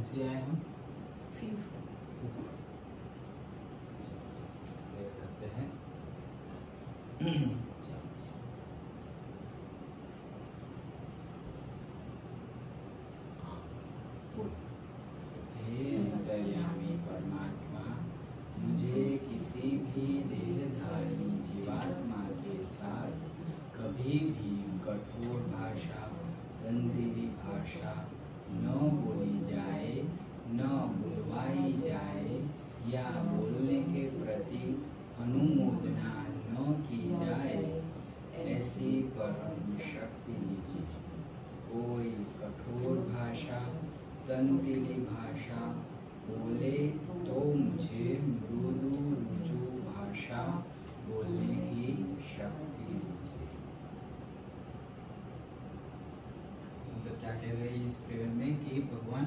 से आए हम? 5th। करते हैं। हे अंतर्यामी परमात्मा, मुझे किसी भी देहधारी जीवात्मा के साथ कभी भी कठोर भाषा, तंत्रिली भाषा न बोली जाए, न बुलवाई जाए या बोलने के प्रति अनुमोदना न की जाए, ऐसी परम शक्ति दीजिए। कोई कठोर भाषा, तंत्रिली भाषा बोले तो मुझे मृदु रुजु भाषा बोलने की शक्ति दीजिए। मतलब क्या कह रहे हैं इस प्रेयर में कि भगवान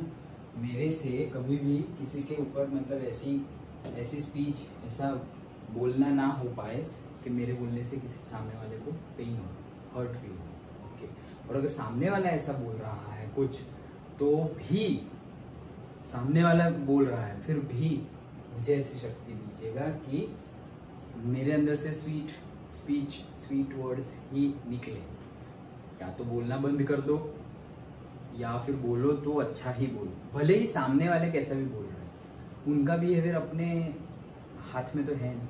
मेरे से कभी भी किसी के ऊपर मतलब ऐसी स्पीच, ऐसा बोलना ना हो पाए कि मेरे बोलने से किसी सामने वाले को पेन हो, हर्ट फील हो। ओके, और अगर सामने वाला ऐसा बोल रहा है कुछ, तो भी सामने वाला बोल रहा है फिर भी मुझे ऐसी शक्ति दीजिएगा कि मेरे अंदर से स्वीट वर्ड्स ही निकले। या तो बोलना बंद कर दो या फिर बोलो तो अच्छा ही बोलो, भले ही सामने वाले कैसा भी बोल रहे हैं। उनका बिहेवियर अपने हाथ में तो है नहीं,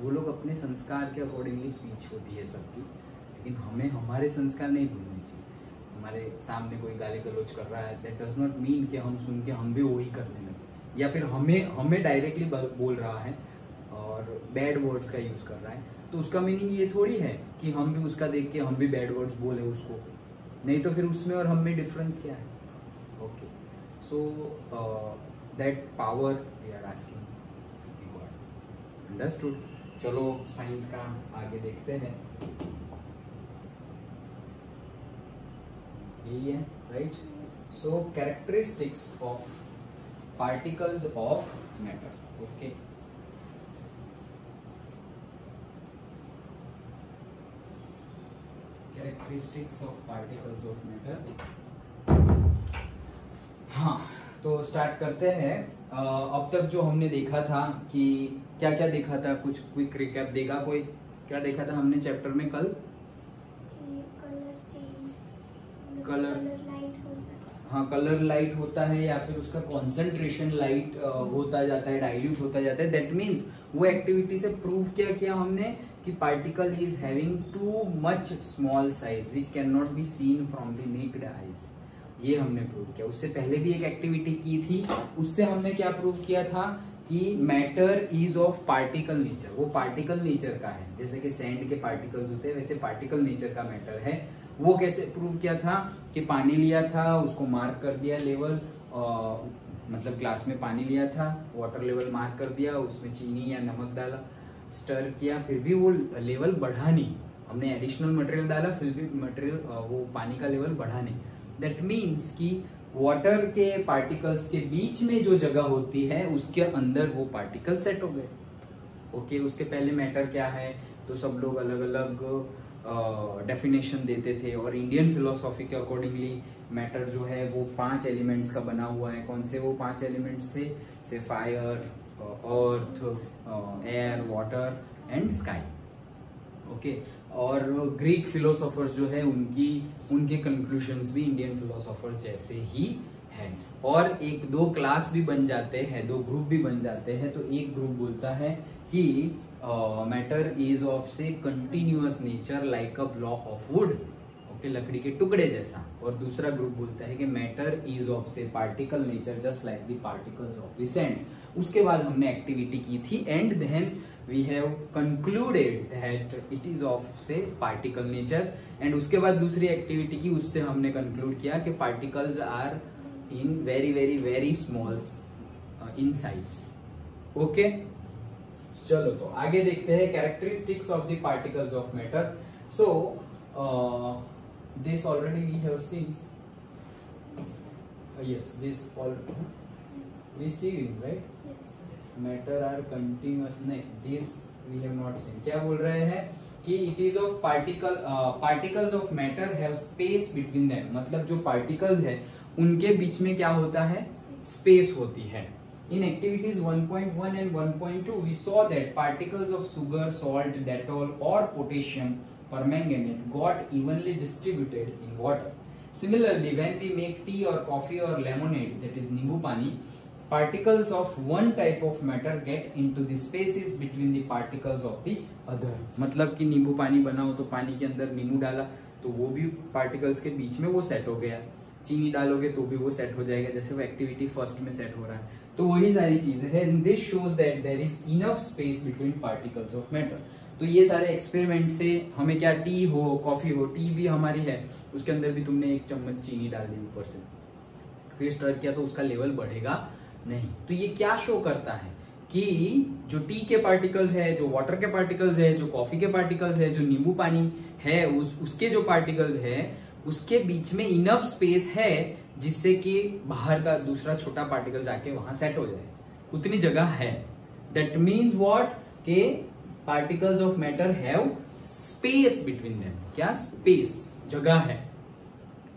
वो लोग अपने संस्कार के अकॉर्डिंगली स्पीच होती है सबकी, लेकिन हमें हमारे संस्कार नहीं भूलने चाहिए। हमारे सामने कोई गाली गलौज कर रहा है, दैट डज नॉट मीन कि हम सुन के हम भी वही करने लगे, या फिर हमें डायरेक्टली बोल रहा है और बैड वर्ड्स का यूज कर रहा है, तो उसका मीनिंग ये थोड़ी है कि हम भी उसका देख के हम भी बैड वर्ड्स बोले उसको, नहीं तो फिर उसमें और हम में डिफरेंस क्या है। Okay, so that power we are asking God. Understood? चलो साइंस का आगे देखते हैं। यही है, right? So characteristics of particles of matter. Okay, characteristics of particles of matter. हाँ, तो स्टार्ट करते हैं। अब तक जो हमने देखा था कि क्या क्या देखा था, कुछ क्विक रिकैप देगा कोई? क्या देखा था हमने चैप्टर में कल? कलर हाँ, कलर लाइट होता है या फिर उसका कॉन्सेंट्रेशन लाइट होता जाता है, डाइल्यूट होता जाता है। दैट मीन्स वो एक्टिविटी से प्रूव क्या किया हमने कि particle is having too much small size which can not be seen from the naked eyes. ये हमने प्रूव किया। उससे पहले भी एक एक्टिविटी की थी, उससे हमने क्या प्रूव किया था कि matter is of particle nature. वो पार्टिकल नेचर का है, जैसे कि सैंड के पार्टिकल्स होते हैं वैसे पार्टिकल नेचर का मैटर है। वो कैसे प्रूव किया था कि पानी लिया था, उसको मार्क कर दिया लेवल, मतलब ग्लास में पानी लिया था, वाटर लेवल मार्क कर दिया, उसमें चीनी या नमक डाला, स्टर किया, फिर भी वो लेवल बढ़ा नहीं। हमने एडिशनल मटेरियल डाला, फिर भी मटेरियल वो पानी का लेवल बढ़ा नहीं। दैट मीन्स कि वाटर के पार्टिकल्स के बीच में जो जगह होती है उसके अंदर वो पार्टिकल सेट हो गए। ओके, उसके पहले मैटर क्या है तो सब लोग अलग अलग डेफिनेशन देते थे, और इंडियन फिलोसॉफी के अकॉर्डिंगली मैटर जो है वो 5 एलिमेंट्स का बना हुआ है। कौन से वो 5 एलिमेंट्स थे? से fire, earth, air, water and sky. Okay, और ग्रीक फिलोसोफर्स जो है उनके कंक्लूजन्स भी इंडियन फिलोसोफर्स जैसे ही है। और 1-2 क्लास भी बन जाते हैं, 2 ग्रुप भी बन जाते हैं। तो एक ग्रुप बोलता है कि मैटर इज ऑफ से continuous nature like a block of would, okay, लकड़ी के टुकड़े जैसा। और दूसरा ग्रुप बोलता है कि मैटर इज ऑफ से particle nature just like the particles of the sand. उसके बाद हमने एक्टिविटी की थी and then we have concluded that it is of से पार्टिकल नेचर। एंड उसके बाद दूसरी एक्टिविटी की, उससे हमने कंक्लूड किया कि particles are in very very very small in size. Okay, चलो तो आगे देखते हैं characteristics of the particles of matter. So this already we have seen, yes, this all receiving, right? Yes. Matter are continuous, नहीं, this we have not seen। क्या बोल रहे हैं कि it is of particles of matter have space between them, मतलब जो particles है उनके बीच में क्या होता है? स्पेस होती है। In activities 1.1 and 1.2, we saw that particles of sugar, salt, Dettol or potassium permanganate got evenly distributed in water. Similarly, when we make tea or coffee or lemonade, that is nimbu pani, particles of one type of matter get into the spaces between the particles of the other. मतलब कि नींबू पानी बनाओ तो पानी के अंदर नींबू डाला तो वो भी पार्टिकल्स के बीच में वो सेट हो गया, चीनी डालोगे तो भी वो सेट हो जाएगा, जैसे वो एक्टिविटी फर्स्ट में सेट हो रहा है। तो वही सारी चीजें हैं। This shows that there is enough space between particles of matter. तो ये सारे एक्सपेरिमेंट से हमें क्या, टी हो, कॉफी हो, टी भी हमारी है, उसके अंदर भी तुमने 1 चम्मच चीनी डाल दी ऊपर से, फिर स्टर किया तो उसका लेवल बढ़ेगा नहीं। तो ये क्या शो करता है कि जो टी के पार्टिकल्स है, जो वाटर के पार्टिकल्स है, जो कॉफी के पार्टिकल्स है, जो नींबू पानी है उसके जो पार्टिकल्स है उसके बीच में इनफ स्पेस है जिससे कि बाहर का दूसरा छोटा पार्टिकल जाके वहां सेट हो जाए, उतनी जगह है। दैट मीन्स व्हाट, के particles of matter have space between them. क्या स्पेस, जगह है।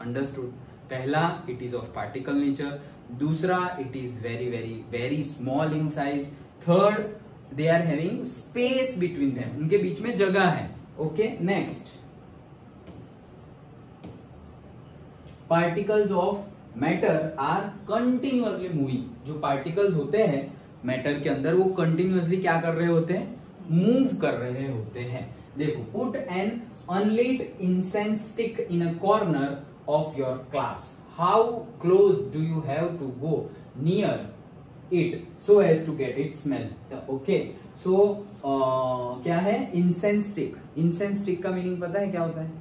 अंडरस्टूड। पहला, it is of particle nature. दूसरा, it is very very very small in size. Third, they are having space between them, उनके बीच में जगह है। Okay, next, particles of matter are continuously moving. जो पार्टिकल्स होते हैं मैटर के अंदर वो कंटिन्यूअसली क्या कर रहे होते हैं, मूव कर रहे होते हैं। देखो, put an unlit incense stick in a corner of your class, how close do you have to go near it so as to get it smell. Okay, so क्या है इंसेंस स्टिक। इंसेंस स्टिक का meaning पता है क्या होता है?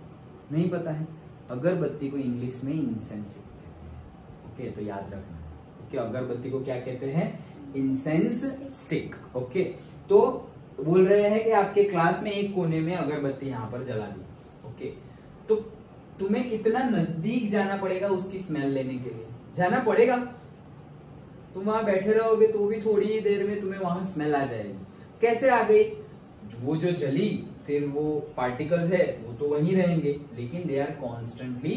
नहीं पता है। अगरबत्ती को इंग्लिश में इंसेंस कहते हैं। ओके, तो याद रखना। ओके, अगरबत्ती को क्या कहते हैं? Incense stick. ओके, तो बोल रहे हैं कि आपके क्लास में एक कोने में अगरबत्ती यहाँ पर जला दी। ओके, तो तुम्हें कितना नजदीक जाना पड़ेगा उसकी स्मेल लेने के लिए? जाना पड़ेगा। तुम वहां बैठे रहोगे तो भी थोड़ी ही देर में तुम्हें वहां स्मेल आ जाएगी। कैसे आ गई? वो जो जली, फिर वो पार्टिकल्स है वो तो वहीं रहेंगे, लेकिन दे आर कॉन्स्टेंटली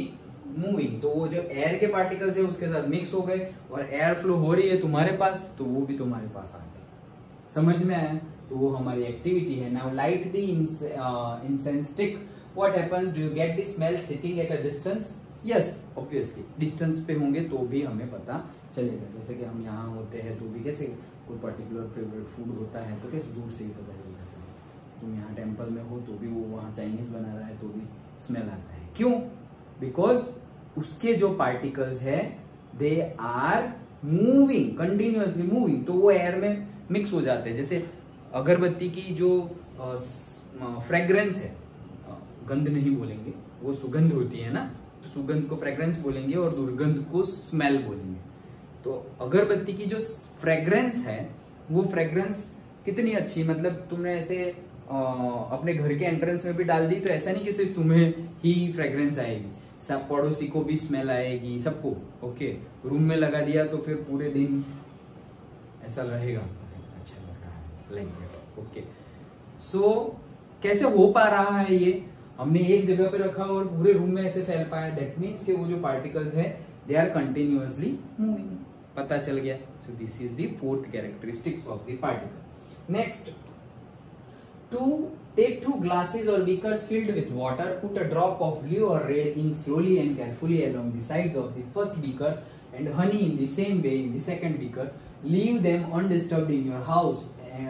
मूविंग। तो वो जो एयर के पार्टिकल्स है उसके साथ मिक्स हो गए और एयर फ्लो हो रही है तुम्हारे पास, तो वो भी तुम्हारे पास आ गए। समझ में आया? तो वो हमारी एक्टिविटी है। Now light the incense stick. What happens? Do you get the smell sitting at a distance? Yes, obviously distance पे होंगे तो भी हमें पता चलेगा। जैसे कि हम यहाँ होते हैं तो भी कैसे, कोई पर्टिकुलर फेवरेट फूड होता है तो कैसे दूर से ही पता चल जाता है। तुम यहाँ टेम्पल में हो तो भी वो वहाँ चाइनीज बना रहा है तो भी स्मेल आता है। क्यों? बिकॉज उसके जो पार्टिकल्स है they are moving, continuously moving, तो वो एयर में मिक्स हो जाते हैं। जैसे अगरबत्ती की जो फ्रेग्रेंस है, गंध नहीं बोलेंगे, वो सुगंध होती है ना, तो सुगंध को फ्रेग्रेंस बोलेंगे और दुर्गंध को स्मेल बोलेंगे। तो अगरबत्ती की जो फ्रेग्रेंस है वो फ्रेग्रेंस कितनी अच्छी, मतलब तुमने ऐसे अपने घर के एंट्रेंस में भी डाल दी तो ऐसा नहीं कि सिर्फ तुम्हें ही फ्रेग्रेंस आएगी, सब पड़ोसी को भी स्मेल आएगी, सबको। ओके, रूम में लगा दिया तो फिर पूरे दिन ऐसा रहेगा, अच्छा लग रहा है, लाइक दैट। ओके, सो कैसे हो पा रहा है ये? हमने एक जगह पे रखा और पूरे रूम में ऐसे फैल पाया। दैट मीन्स कि वो जो पार्टिकल्स है दे आर कंटिन्यूअसली मूविंग। पता चल गया। So this is the fourth characteristics of the particle. Next, take two glasses or beakers filled with water, put a drop of blue or red ink slowly and carefully along the sides of the first beaker and honey in the same way in the second beaker. Leave them undisturbed in your house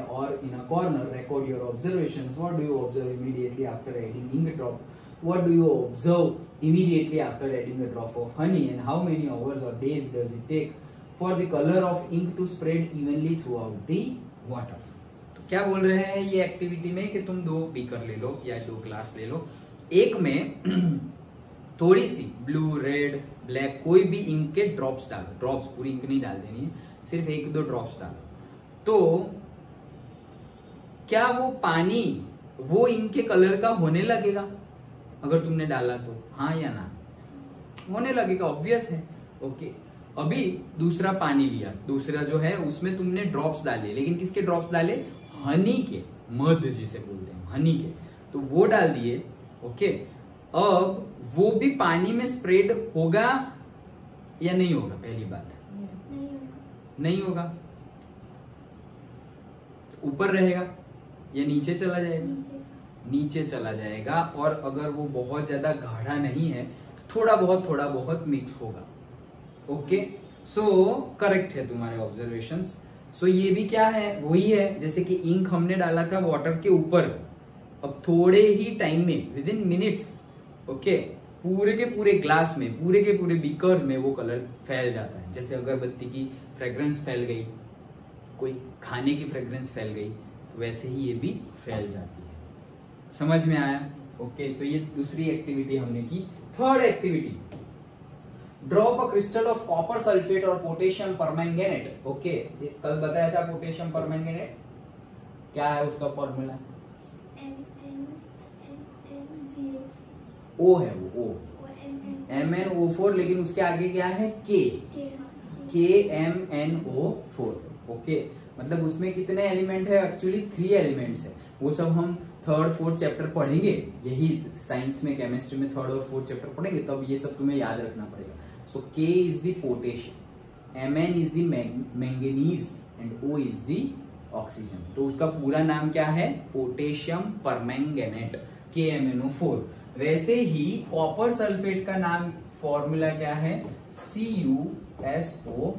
or in a corner. Record your observations. What do you observe immediately after adding ink drop? What do you observe immediately after adding a drop of honey, and how many hours or days does it take for the color of ink to spread evenly throughout the water? क्या बोल रहे हैं ये activity में कि तुम 2 beaker ले लो या 2 ग्लास ले लो, एक में थोड़ी सी ब्लू, रेड, ब्लैक कोई भी इंक के ड्रॉप्स डालो। ड्रॉप्स, पूरी इंक नहीं डाल देनी है, सिर्फ 1-2 ड्रॉप्स डालो। तो क्या वो पानी वो इंक के कलर का होने लगेगा अगर तुमने डाला तो? हाँ या ना? होने लगेगा, ऑब्वियस है। ओके, अभी दूसरा पानी लिया, दूसरा जो है उसमें तुमने ड्रॉप्स डाले, लेकिन किसके ड्रॉप्स डाले? हनी के, मध जिसे बोलते हैं, हनी के, तो वो डाल दिए। ओके, अब वो भी पानी में स्प्रेड होगा या नहीं होगा? पहली बात नहीं होगा, ऊपर रहेगा या नीचे चला जाएगा, नीचे चला जाएगा। और अगर वो बहुत ज्यादा गाढ़ा नहीं है तो थोड़ा बहुत मिक्स होगा। ओके, सो करेक्ट है तुम्हारे ऑब्जर्वेशंस। सो ये भी क्या है, वही है जैसे कि इंक हमने डाला था वाटर के ऊपर, अब थोड़े ही टाइम में विद इन मिनट्स, ओके, पूरे के पूरे ग्लास में, पूरे के पूरे बीकर में वो कलर फैल जाता है। जैसे अगरबत्ती की फ्रेग्रेंस फैल गई, कोई खाने की फ्रेग्रेंस फैल गई, तो वैसे ही ये भी फैल जाती है। समझ में आया? ओके, तो ये दूसरी एक्टिविटी हमने की। Third activity, drop a crystal of copper sulphate और पोटेशियम परमैंगनेट। ओके, कल बताया था पोटेशियम परमैंगनेट क्या है, उसका फॉर्मूला ओ है, वो ओ MnO4, लेकिन उसके आगे क्या है, KMnO4। ओके, मतलब उसमें कितने एलिमेंट है, एक्चुअली 3 एलिमेंट्स है। वो सब हम 3rd 4th चैप्टर पढ़ेंगे, यही साइंस में, केमिस्ट्री में 3rd और 4th चैप्टर पढ़ेंगे, तब ये सब तुम्हें याद रखना पड़ेगा। सो K is the potassium, Mn is the manganese and O is the oxygen. तो उसका पूरा नाम क्या है, पोटेशियम परमैंगनेट, KMnO4। वैसे ही कॉपर सल्फेट का नाम, फॉर्मूला क्या है, CuSO4।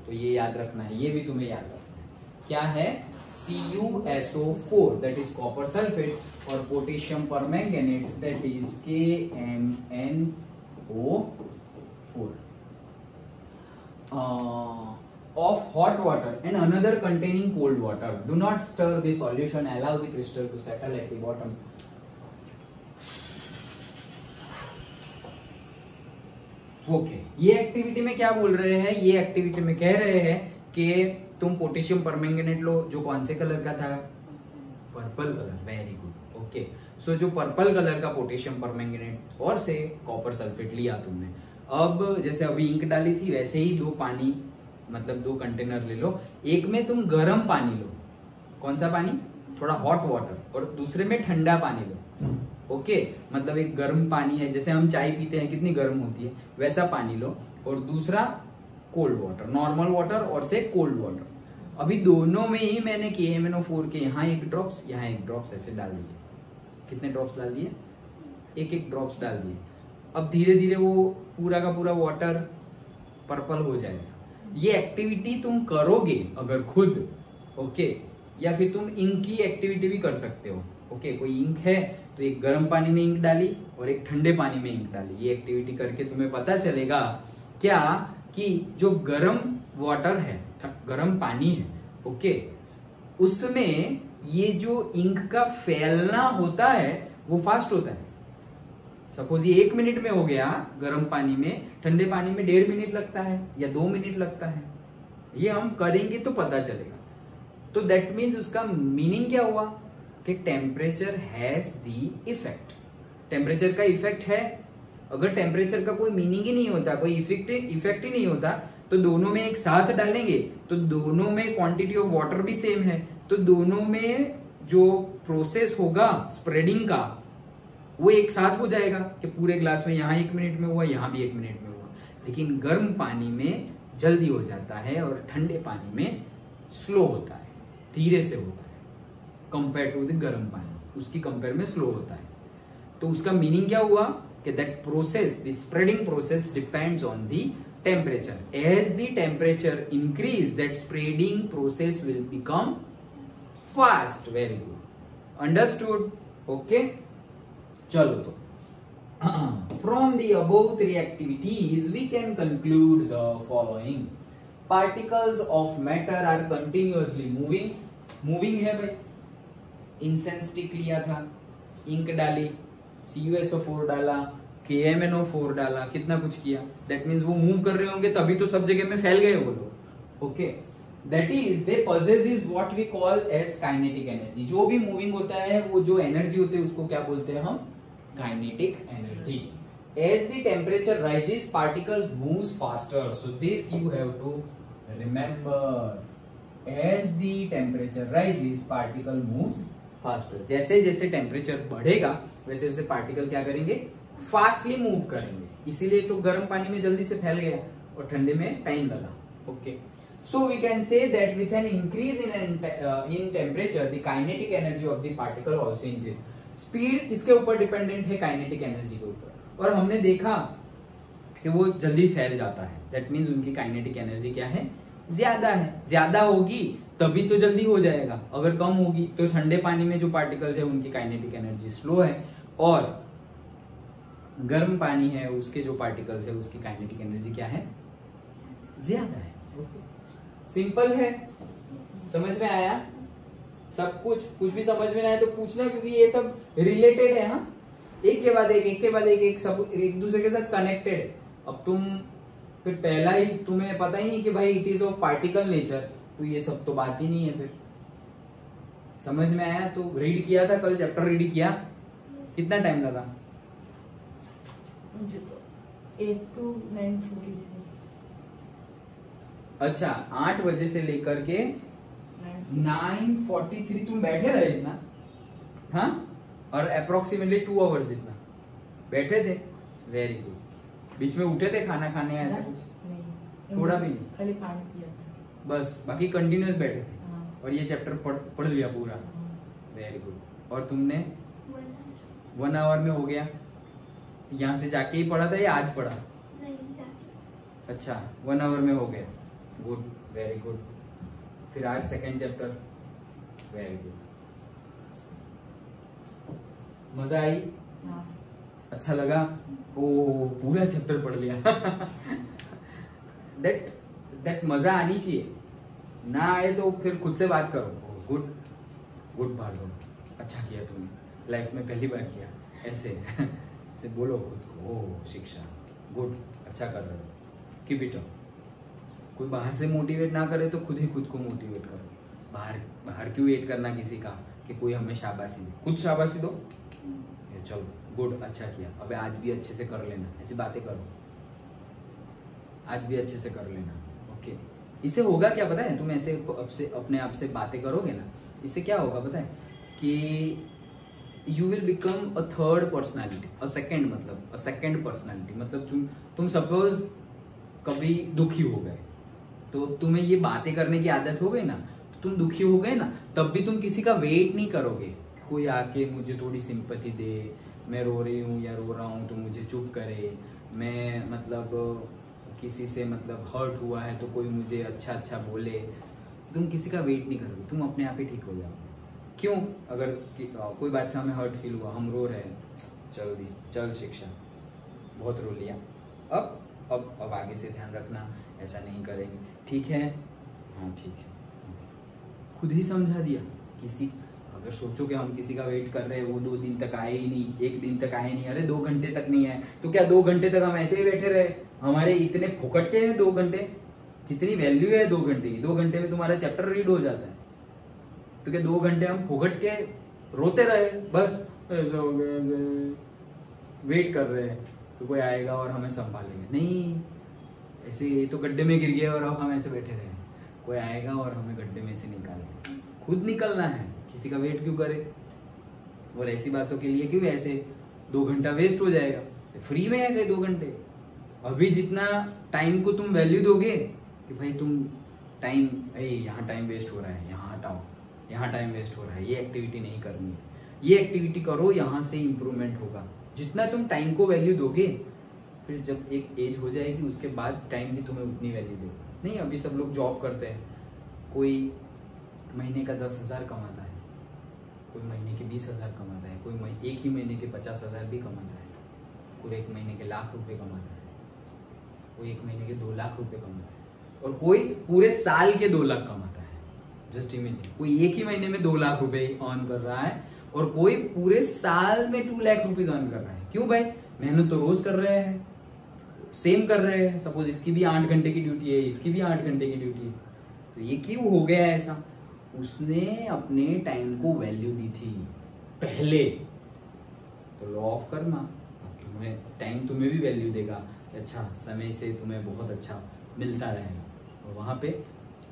तो ये याद रखना है, ये भी तुम्हें याद रखना है, क्या है, CuSO4 that is copper sulphate, और potassium permanganate that is KMnO4 of hot water and another containing cold water. Do not stir the solution. Allow the crystal to settle at the bottom. Okay, ये activity में क्या बोल रहे हैं, ये activity में कह रहे हैं कि तुम पोटेशियम परमैंगनेट लो, जो कौन से कलर का था, purple colour. Very good. Okay, so जो पर्पल कलर का पोटेशियम परमैंगनेट और से कॉपर सल्फेट लिया तुमने। अब जैसे अभी इंक डाली थी, वैसे ही 2 पानी, मतलब 2 कंटेनर ले लो। एक में तुम गर्म पानी लो, कौन सा पानी, थोड़ा हॉट वाटर, और दूसरे में ठंडा पानी लो। ओके, मतलब एक गर्म पानी है, जैसे हम चाय पीते हैं कितनी गर्म होती है, वैसा पानी लो, और दूसरा कोल्ड वाटर, नॉर्मल वाटर और से कोल्ड वाटर। अभी दोनों में ही मैंने KMnO4 के यहाँ 1 ड्रॉप्स, यहाँ 1 ड्रॉप्स ऐसे डाल दिए। कितने ड्रॉप्स डाल दिए, 1 ड्रॉप्स डाल दिए। अब धीरे धीरे वो पूरा का पूरा वाटर पर्पल हो जाएगा। ये एक्टिविटी तुम करोगे अगर खुद, ओके, या फिर तुम इंक की एक्टिविटी भी कर सकते हो। ओके, कोई इंक है तो एक गर्म पानी में इंक डाली और एक ठंडे पानी में इंक डाली। ये एक्टिविटी करके तुम्हें पता चलेगा क्या कि जो गर्म वाटर है, गर्म पानी है, ओके, उसमें ये जो इंक का फैलना होता है वो फास्ट होता है। सपोज ये 1 मिनट में हो गया गर्म पानी में, ठंडे पानी में 1.5 मिनट लगता है या 2 मिनट लगता है। ये हम करेंगे तो पता चलेगा। तो दैट मीन्स उसका मीनिंग क्या हुआ कि temperature has the effect. Temperature का इफेक्ट है। अगर टेम्परेचर का कोई मीनिंग ही नहीं होता, कोई इफेक्ट ही नहीं होता, तो दोनों में एक साथ डालेंगे तो दोनों में क्वांटिटी ऑफ वाटर भी सेम है, तो दोनों में जो प्रोसेस होगा स्प्रेडिंग का वो एक साथ हो जाएगा कि पूरे ग्लास में यहाँ 1 मिनट में हुआ, यहाँ भी 1 मिनट में हुआ। लेकिन गर्म पानी में जल्दी हो जाता है और ठंडे पानी में स्लो होता है, धीरे से होता है कंपेयर टू द गर्म पानी, उसकी कंपेयर में स्लो होता है। तो उसका मीनिंग क्या हुआ कि that process, the spreading process depends on the temperature. As the temperature increase that spreading process will become fast. Very good, understood. Okay, चलो तो from the above 3 activities we can conclude the following. Particles of matter are continuously moving है भाई। Incense stick लिया था, ink डाली, CuSO4 डाला, KMnO4 डाला, कितना कुछ किया, दैट मीन्स वो मूव कर रहे होंगे तभी तो सब जगह में फैल गए वो लोग। Okay, that is they possess is what we call as kinetic energy. जो भी मूविंग होता है वो जो एनर्जी होती है उसको क्या बोलते हैं हम, kinetic energy. As the temperature rises, particles moves faster. So this you have to remember. As the temperature rises, particle moves faster. जैसे जैसे टेम्परेचर बढ़ेगा वैसे वैसे पार्टिकल क्या करेंगे, फास्टली मूव करेंगे। इसीलिए तो गर्म पानी में जल्दी से फैल गया और ठंडे में टाइम लगा। Okay, So we can say that with an increase in temperature, the kinetic energy of the particle also increase. Speed किसके ऊपर डिपेंडेंट है? काइनेटिक एनर्जी के ऊपर। और हमने देखा कि वो जल्दी फैल जाता है, दैट मीन्स उनकी काइनेटिक एनर्जी क्या है? ज्यादा है। ज्यादा होगी तभी तो जल्दी हो जाएगा, अगर कम होगी तो ठंडे पानी में जो पार्टिकल्स है उनकी काइनेटिक एनर्जी स्लो है, और गर्म पानी है उसके जो पार्टिकल्स है उसकी काइनेटिक एनर्जी क्या है? ज्यादा है। सिंपल है, समझ में आया सब कुछ? कुछ भी समझ में ना आए तो पूछना, क्योंकि ये सब रिलेटेड है। हाँ, एक के बाद एक सब एक दूसरे के साथ कनेक्टेड है। अब तुम फिर पहला ही तुम्हें पता ही नहीं कि भाई it is of particle nature, तो ये सब तो बात ही नहीं है। फिर समझ में आया? तो रीड किया था कल, चैप्टर रीड किया, कितना टाइम लगा? मुझे तो 8 to 9:43। अच्छा, 8 बजे से लेकर के 9:43 तुम बैठे रहे इतना? हाँ, और अप्रोक्सीमेटली 2 आवर्स इतना बैठे थे। Very good. बीच में उठे थे खाना खाने या ऐसा कुछ? नहीं, थोड़ा भी नहीं, खाली पानी पिया था बस, बाकी कंटिन्यूअस बैठे थे। हाँ। और ये चैप्टर पढ़ लिया पूरा? Very good. और तुमने 1 आवर में हो गया? यहाँ से जाके ही पढ़ा था या आज पढ़ा? नहीं, जाके। अच्छा, 1 आवर में हो गया। Good, very good. फिर आज सेकंड चैप्टर। Very good. मजा आई? हाँ। अच्छा लगा? ओ, पूरा चैप्टर पढ़ लिया। दैट मजा आनी चाहिए, ना आए तो फिर खुद से बात करो। गुड गुड भार्गव, अच्छा किया तुमने, लाइफ में पहली बार किया ऐसे। ऐसे बोलो खुद को, ओ शिक्षा गुड, अच्छा कर रहे हो, कीप इट अप। कोई बाहर से मोटिवेट ना करे तो खुद ही खुद को मोटिवेट करो। बाहर क्यों वेट करना किसी का कि कोई हमें शाबाशी दे? खुद शाबाशी दो। चलो गुड, अच्छा किया, अबे आज भी अच्छे से कर लेना, ऐसी बातें करो, आज भी अच्छे से कर लेना। ओके, इससे होगा क्या पता है? तुम ऐसे अपने आप से बातें करोगे ना, इससे क्या होगा पता है? कि you will become a third personality, a second personality. मतलब तुम सपोज कभी दुखी हो गए, तो तुम्हें ये बातें करने की आदत हो गई ना, तो तुम दुखी हो गए ना, तब भी तुम किसी का वेट नहीं करोगे, कोई आके मुझे थोड़ी सिंपैथी दे, मैं रो रही हूँ या रो रहा हूँ तो मुझे चुप करे, मैं मतलब किसी से मतलब हर्ट हुआ है तो कोई मुझे अच्छा बोले। तुम किसी का वेट नहीं करोगे, तुम अपने आप ही ठीक हो जाओगे। क्यों? अगर कोई बात से हमें हर्ट फील हुआ, हम रो रहे हैं, चल शिक्षा बहुत रो लिया, अब आगे से ध्यान रखना, ऐसा नहीं करेंगे, ठीक है? हाँ ठीक है। खुद ही समझा दिया। अगर सोचो कि हम किसी का वेट कर रहे हैं, वो 2 दिन तक आए ही नहीं, 1 दिन तक आए नहीं, अरे 2 घंटे तक नहीं आए, तो क्या 2 घंटे तक हम ऐसे ही बैठे रहे? हमारे इतने फुकट के हैं 2 घंटे, कितनी वैल्यू है 2 घंटे की? 2 घंटे में तुम्हारा चैप्टर रीड हो जाता है, तो क्या 2 घंटे हम फुकट के रोते रहे? बस ऐसा हो गया, वेट कर रहे हैं तो कोई आएगा और हमें संभालेगा? नहीं, ऐसे ये तो गड्ढे में गिर गए और अब हम ऐसे बैठे रहे, कोई आएगा और हमें गड्ढे में से निकालेगा। खुद निकलना है, किसी का वेट क्यों करे? और ऐसी बातों के लिए क्यों ऐसे 2 घंटा वेस्ट हो जाएगा? फ्री में है 2 घंटे। अभी जितना टाइम को तुम वैल्यू दोगे कि भाई तुम टाइम, यहाँ टाइम वेस्ट हो रहा है, यहाँ हटाओ, यहाँ टाइम वेस्ट हो रहा है, ये एक्टिविटी नहीं करनी है, ये एक्टिविटी करो, यहाँ से इम्प्रूवमेंट होगा। जितना तुम टाइम को वैल्यू दोगे, फिर जब एक एज हो जाएगी उसके बाद टाइम भी तुम्हें उतनी वैल्यू देगा। नहीं, अभी सब लोग जॉब करते हैं, कोई महीने का 10,000 कमाता है, कोई महीने के 20,000 कमाता है, कोई एक ही महीने के 50,000 भी कमाता है, कोई 1 महीने के लाख रुपए कमाता है, कोई 1 महीने के 2 लाख रुपए कमाता है, और कोई पूरे साल के 2 लाख कमाता है। जस्ट इमेजिन, कोई एक ही महीने में 2 लाख रुपए अर्न कर रहा है और कोई पूरे साल में 2 लाख रुपीज अर्न कर रहा है। क्यों भाई? मेहनत तो रोज कर रहे हैं, सेम कर रहे हैं। सपोज इसकी भी 8 घंटे की ड्यूटी है, इसकी भी 8 घंटे की ड्यूटी है, तो ये क्यों हो गया ऐसा? उसने अपने टाइम को वैल्यू दी थी पहले। तो लॉ ऑफ कर्मा, अब तुम्हें टाइम तुम्हें भी वैल्यू देगा कि अच्छा समय से तुम्हें बहुत अच्छा मिलता रहेगा, और वहां पे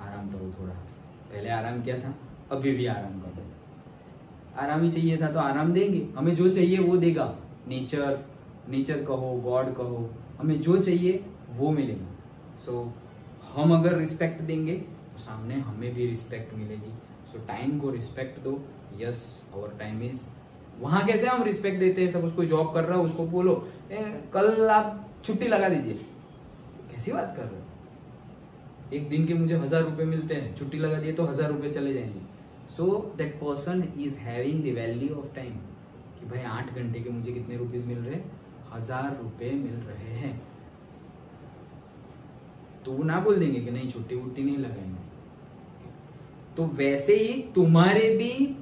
आराम करो थोड़ा। पहले आराम किया था, अभी भी आराम करो। आराम ही चाहिए था तो आराम देंगे, हमें जो चाहिए वो देगा। नेचर कहो, गॉड कहो, हमें जो चाहिए वो मिलेगा। सो हम अगर रिस्पेक्ट देंगे तो सामने हमें भी रिस्पेक्ट मिलेगी। सो टाइम को रिस्पेक्ट दो। Yes, our time is. वहां कैसे हम रिस्पेक्ट देते हैं, सब उसको जॉब कर रहा है उसको बोलो कल आप छुट्टी लगा दीजिए, कैसी बात कर रहे हो? एक दिन के मुझे 1000 रुपए मिलते हैं, छुट्टी लगा दिए तो 1000 रुपए चले जाएंगे। So that person is having the value of time कि भाई 8 घंटे के मुझे कितने रुपीज मिल रहे हैं, 1000 रुपए मिल रहे हैं। तो वो ना बोल देंगे कि नहीं छुट्टी वुट्टी नहीं लगाएंगे। तो वैसे ही तुम्हारे भी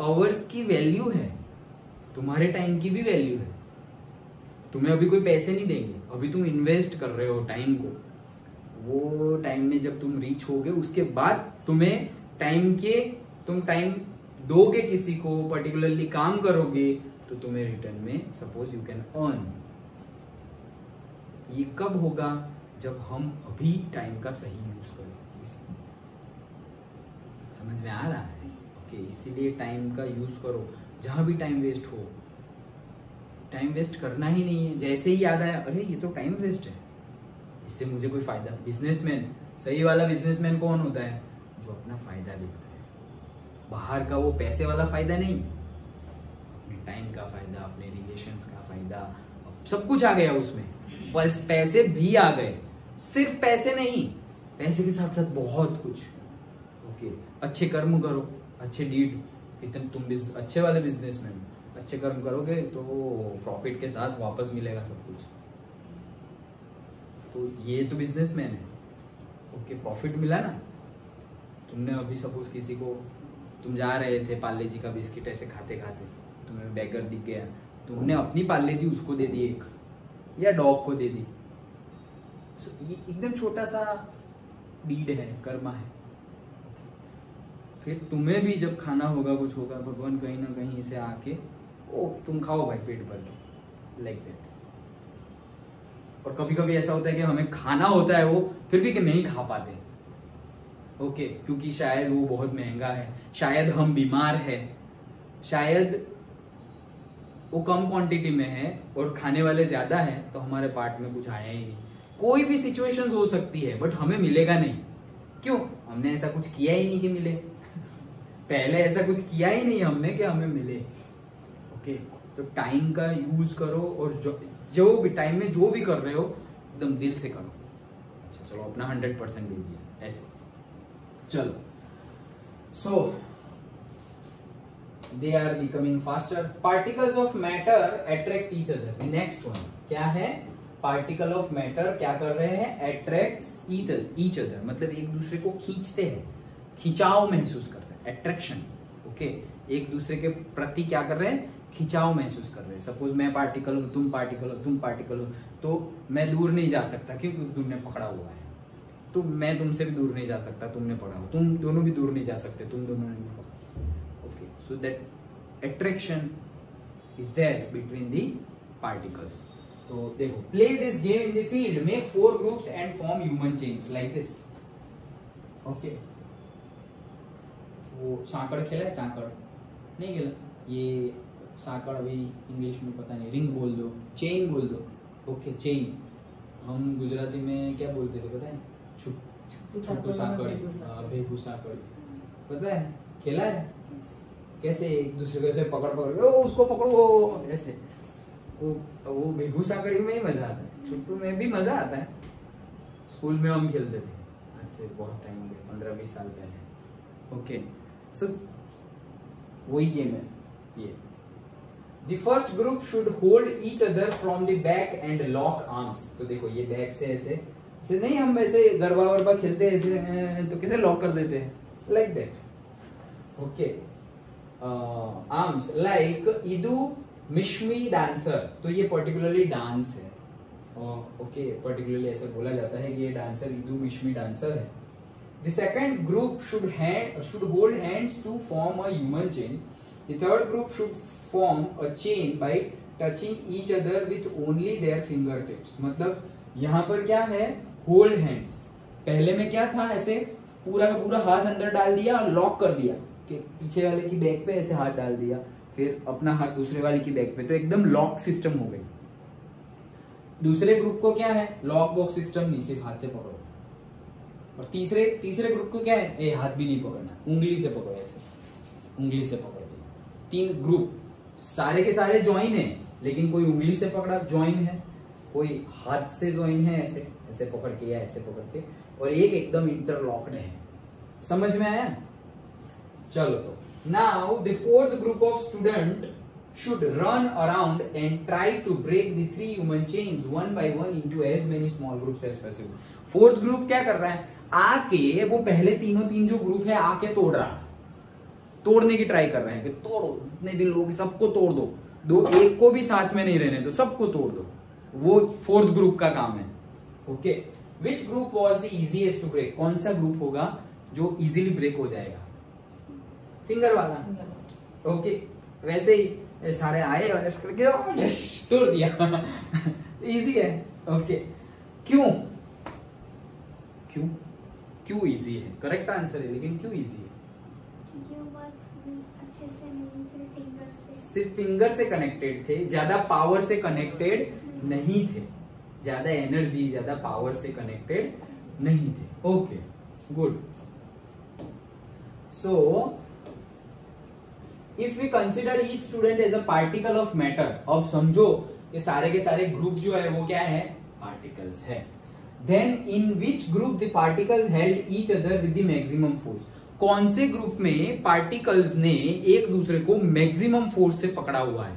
आवर्स की वैल्यू है, तुम्हारे टाइम की भी वैल्यू है। तुम्हें अभी कोई पैसे नहीं देंगे, अभी तुम इन्वेस्ट कर रहे हो टाइम को। वो टाइम में जब तुम रीच होगे उसके बाद तुम्हें तुम टाइम दोगे किसी को, पर्टिकुलरली काम करोगे, तो तुम्हें रिटर्न में सपोज यू कैन अर्न। ये कब होगा? जब हम अभी टाइम का सही यूज करें। समझ में आ रहा है? ओके, इसीलिए टाइम का यूज करो। जहां भी टाइम वेस्ट हो, टाइम वेस्ट करना ही नहीं है। जैसे ही याद आया अरे ये तो टाइम वेस्ट है, इससे मुझे कोई फायदा। बिजनेसमैन, सही वाला बिजनेसमैन कौन होता है? जो अपना फायदा देखता है, बाहर का वो पैसे वाला फायदा नहीं, अपने टाइम का फायदा, अपने रिलेशंस का फायदा, सब कुछ आ गया उसमें। बस पैसे भी आ गए, सिर्फ पैसे नहीं, पैसे के साथ साथ बहुत कुछ। ओके, अच्छे कर्म करो, अच्छे डीड। कितने तुम अच्छे वाले बिजनेसमैन, अच्छे कर्म करोगे तो प्रॉफिट के साथ वापस मिलेगा सब कुछ। तो ये तो बिजनेसमैन है। ओके, प्रॉफिट मिला ना। तुमने अभी सपोज किसी को, तुम जा रहे थे पार्ले जी का बिस्किट ऐसे खाते खाते, तुम्हें बैगर दिख गया, तुमने अपनी पार्ले जी उसको दे दी एक, या डॉग को दे दी। ये एकदम छोटा सा डीड है, कर्मा है। फिर तुम्हें भी जब खाना होगा, कुछ होगा, भगवान कहीं ना कहीं से आके ओ तुम खाओ भाई पेट भर के, लाइक दैट। और कभी कभी ऐसा होता है कि हमें खाना होता है वो, फिर भी कि नहीं खा पाते। ओके, क्योंकि शायद वो बहुत महंगा है, शायद हम बीमार है, शायद वो कम क्वांटिटी में है और खाने वाले ज्यादा है, तो हमारे पार्ट में कुछ आया ही नहीं। कोई भी सिचुएशन हो सकती है, बट हमें मिलेगा नहीं। क्यों? हमने ऐसा कुछ किया ही नहीं कि मिले। पहले ऐसा कुछ किया ही नहीं हमने कि हमें मिले। ओके, तो टाइम का यूज करो, और जो भी टाइम में जो भी कर रहे हो एकदम दिल से करो। अच्छा चलो, अपना 100% दे दिया ऐसे। चलो, सो they are becoming faster. Particles of matter attract each other. The next one क्या है? Particle of matter क्या कर रहे हैं? Attracts each other, मतलब एक दूसरे को खींचते हैं, खिंचाव महसूस करते हैं, attraction. ओके, एक दूसरे के प्रति क्या कर रहे हैं? खिंचाव महसूस कर रहे हैं। सपोज मैं पार्टिकल हूँ, तुम पार्टिकल हो, तुम पार्टिकल हो, तो मैं दूर नहीं जा सकता क्योंकि तुमने पकड़ा हुआ है। तो मैं तुमसे भी दूर नहीं जा सकता, तुमने पकड़ा हो। तुम दोनों भी दूर नहीं जा सकते, तुम दोनों ने पकड़ा। So that attraction is there between the particles. तो देखो, play this game in the field, make 4 groups and form human chains like this. Okay. वो सांकड़ खेला है? सांकड़ नहीं खेला। ये सांकड़ अभी इंग्लिश में पता नहीं, रिंग बोल दो, चेन बोल दो। ओके, चेन हम गुजराती में क्या बोलते थे पता है? छुट्टू सांकड़, भेगू सांकड़, पता है? खेला है? कैसे एक दूसरे को ऐसे पकड़ पकड़, उसको पकड़ो ऐसे। वो भेगू सांकड़ी में ही मजा आता है, छुट्टू में भी मजा आता है। स्कूल में हम खेलते थे, आज से बहुत टाइम हो गया, 15-20 साल पहले। ओके, सो वही गेम है ये। The first group should hold each other from the back and lock arms. तो देखो, ये बैक से ऐसे नहीं, हम वैसे गरबा वरबा खेलते हैं ऐसे, तो कैसे लॉक कर देते हैं? Like that. Okay, arms like Idu Mishmi dancer. तो ये पर्टिकुलरली डांस है। ओके, पर्टिकुलरली ऐसा बोला जाता है कि ये डांसर इदू मिश्मी डांसर है। The second group should hold hands to form a human chain. The third group should form a chain by touching each other with only their finger tips. मतलब यहाँ पर क्या है? Hold hands. पहले में क्या था? ऐसे पूरा का पूरा हाथ अंदर डाल दिया और लॉक कर दिया कि पीछे वाले की बैक पे ऐसे हाथ डाल दिया, फिर अपना हाथ दूसरे वाले की बैक पे, तो एकदम लॉक सिस्टम हो गई। दूसरे ग्रुप को क्या है? लॉक बॉक्स सिस्टम नहीं, सिर्फ हाथ से पकड़ो। और तीसरे ग्रुप को क्या है, ए हाथ भी नहीं पकड़ना, उंगली से पकड़ो, ऐसे उंगली से पकड़ो। 3 ग्रुप सारे के सारे ज्वाइन है, लेकिन कोई उंगली से पकड़ा ज्वाइन है, कोई हाथ से ज्वाइन है, ऐसे ऐसे पकड़ के या ऐसे पकड़ के, और एक एकदम इंटरलॉक्ड है। समझ में आया? चलो तो now the fourth group of student should run around and try to break the 3 human chains one by one into as many small groups as possible. Fourth group क्या कर रहा है, आके वो पहले तीन जो ग्रुप है आके तोड़ रहा है, तोड़ने की ट्राई कर रहे हैं कि तोड़ो, जितने भी लोग सबको तोड़ दो, एक को भी साथ में नहीं रहने दो, सबको तोड़ दो। वो फोर्थ ग्रुप का काम है। Okay, which group was the easiest to break? कौन सा ग्रुप होगा जो इजीली ब्रेक हो जाएगा? फिंगर वाला। ओके, वैसे ही सारे आए और ऐसे करके यस तोड़ दिया। इजी है। ओके, क्यों क्यों क्यों इजी है? करेक्ट आंसर है, लेकिन क्यों इजी है? क्योंकि वो बहुत अच्छे से नहीं, सिर्फ फिंगर से कनेक्टेड थे, ज्यादा पावर से कनेक्टेड नहीं थे, ज्यादा एनर्जी ज्यादा पावर से कनेक्टेड नहीं थे। Okay, good. So if we consider each student as a particle of matter, अब समझो ये सारे के सारे ग्रुप जो है वो क्या है, पार्टिकल्स है। Then in which group the particles held each other with the maximum force? कौन से ग्रुप में पार्टिकल्स ने एक दूसरे को मैक्सिमम फोर्स से पकड़ा हुआ है?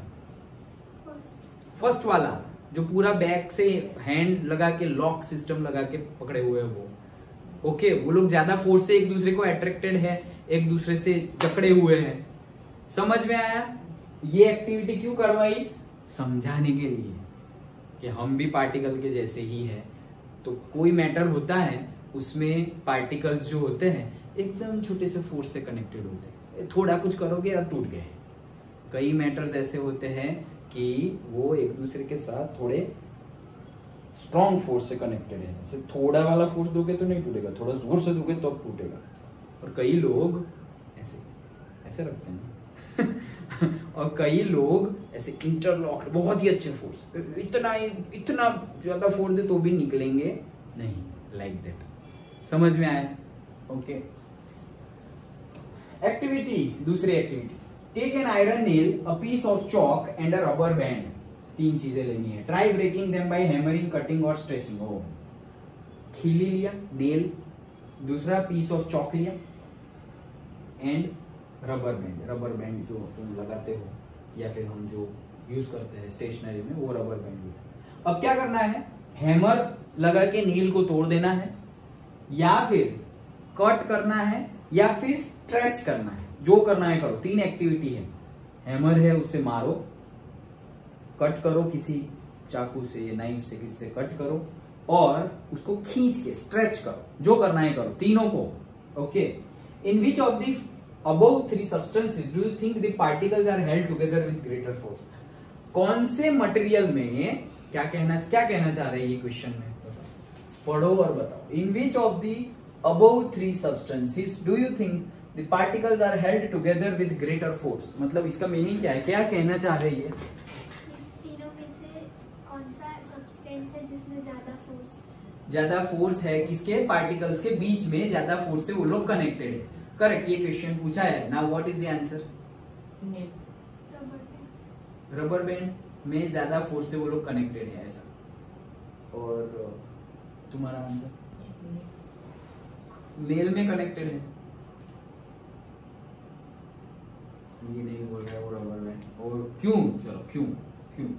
फर्स्ट वाला, जो पूरा बैक से हैंड लगा के लॉक सिस्टम लगा के पकड़े हुए हैं वो। ओके, वो लोग ज्यादा फोर्स से एक दूसरे को अट्रैक्टेड है, एक दूसरे से जकड़े हुए हैं। समझ में आया? ये एक्टिविटी क्यों करवाई? समझाने के लिए कि हम भी पार्टिकल के जैसे ही है। तो कोई मैटर होता है उसमें पार्टिकल्स जो होते हैं एकदम छोटे से फोर्स से कनेक्टेड होते हैं, थोड़ा कुछ करोगे और टूट गए। कई मैटर्स ऐसे होते हैं कि वो एक दूसरे के साथ थोड़े स्ट्रॉन्ग फोर्स से कनेक्टेड है। जैसे थोड़ा वाला फोर्स दोगे तो नहीं टूटेगा, थोड़ा जोर से दोगे तो टूटेगा। और कई लोग ऐसे ऐसे रखते हैं और कई लोग ऐसे इंटरलॉक्ड, बहुत ही अच्छे फोर्स, इतना ज्यादा फोर्स दे तो भी निकलेंगे नहीं, लाइक दैट। समझ में आया? ओके। एक्टिविटी, दूसरी activity, take an iron nail, a piece of chalk and a rubber band. 3 चीजें लेनी है। Try breaking them by hammering, cutting और स्ट्रेचिंग। ओ, खीली लिया नेल, दूसरा पीस ऑफ चॉक लिया and rubber band. Rubber band जो तुम लगाते हो या फिर हम जो यूज करते हैं स्टेशनरी में, वो रबर बैंड लिया। अब क्या करना है, हैमर लगा के नील को तोड़ देना है, या फिर कट करना है, या फिर स्ट्रेच करना है। जो करना है करो। 3 एक्टिविटी है। हैमर है, उससे मारो, कट करो किसी चाकू से, नाइफ से, किसी से कट करो, और उसको खींच के स्ट्रेच करो। जो करना है करो, तीनों को। Okay. In which of the above 3 substances do you think the particles are held together with greater force? कौन से मटेरियल में क्या कहना चाह रहे हैं ये क्वेश्चन में? पढ़ो और बताओ। In which of the above 3 substances do you think the particles are held together with greater force? मतलब इसका मीनिंग क्या है, क्या कहना चाह रही है? तीनों में से कौन सा सब्सटेंस है जिसमें ज्यादा फोर्स है किसके, पार्टिकल्स के बीच में ज्यादा फोर्स से वो लोग कनेक्टेड है। करेक्ट, ये क्वेश्चन पूछा है। Now what is the answer? Rubber band में ज्यादा फोर्स से वो लोग कनेक्टेड है, ऐसा। और तुम्हारा आंसर? नेल में कनेक्टेड है। ये नेल बोल रहा है, वो रबर बैंड। और क्यों? चलो क्यों क्यों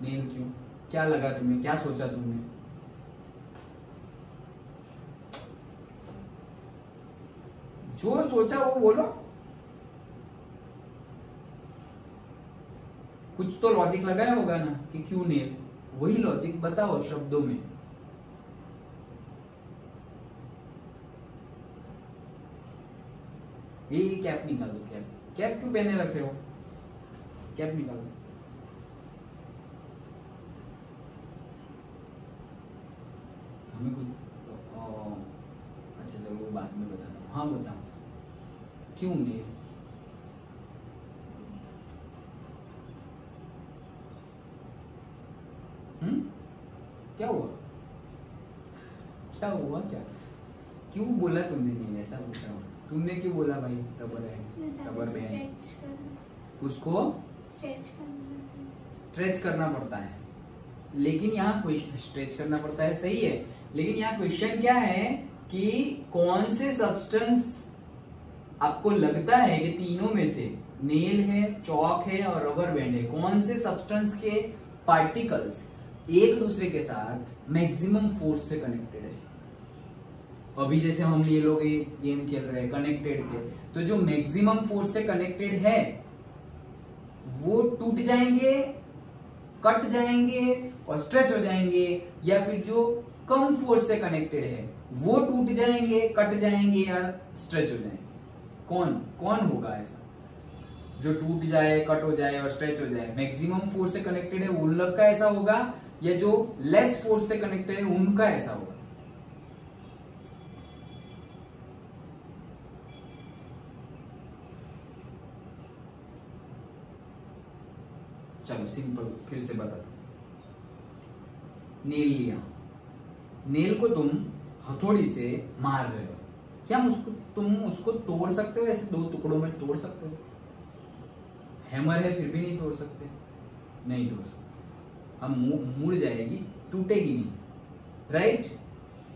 नेल क्यों? क्या लगा तुम्हें, क्या सोचा तुमने? जो सोचा वो बोलो। कुछ तो लॉजिक लगाया होगा ना कि क्यों नेल, वही लॉजिक बताओ शब्दों में। ये कैप निकाल दो। कैप क्यों पहने रखे हो? कैप निकाल दो। हमें कुछ अच्छा चलो वो बाद में बताता हूँ। हाँ बताओ, क्यों नेल? क्या हुआ? क्या हुआ? क्या क्यों बोला तुमने? नहीं ऐसा पूछा हूँ, तुमने क्यों बोला भाई रबर बैंड? रबर बैंड उसको स्ट्रेच करना पड़ता है, लेकिन यहाँ स्ट्रेच करना पड़ता है, सही है, लेकिन यहाँ क्वेश्चन क्या है कि कौन से सब्सटेंस आपको लगता है कि तीनों में से, नेल है, चौक है और रबर बैंड है, कौन से सब्सटेंस के पार्टिकल्स एक दूसरे के साथ मैक्सिमम फोर्स से कनेक्टेड है? अभी जैसे हम ये लोग गेम खेल रहे हैं, कनेक्टेड थे, तो जो मैक्सिमम फोर्स से कनेक्टेड है वो टूट जाएंगे, कट जाएंगे और स्ट्रेच हो जाएंगे, या फिर जो कम फोर्स से कनेक्टेड है वो टूट जाएंगे, कट जाएंगे या स्ट्रेच हो जाएंगे? कौन कौन होगा ऐसा जो टूट जाए, कट हो जाए और स्ट्रेच हो जाए? मैक्सिमम फोर्स से कनेक्टेड है उन लोग का ऐसा होगा, या जो लेस फोर्स से कनेक्टेड है उनका ऐसा होगा? चलो सिंपल फिर से बताता हूं। नेल लिया, नेल को तुम हथौड़ी से मार रहे हो, क्या तुम उसको तोड़ सकते हो? ऐसे दो टुकड़ों में तोड़ सकते हो? हैमर है फिर भी नहीं तोड़ सकते, नहीं तोड़ सकते। हम मुड़ जाएगी, टूटेगी नहीं, राइट?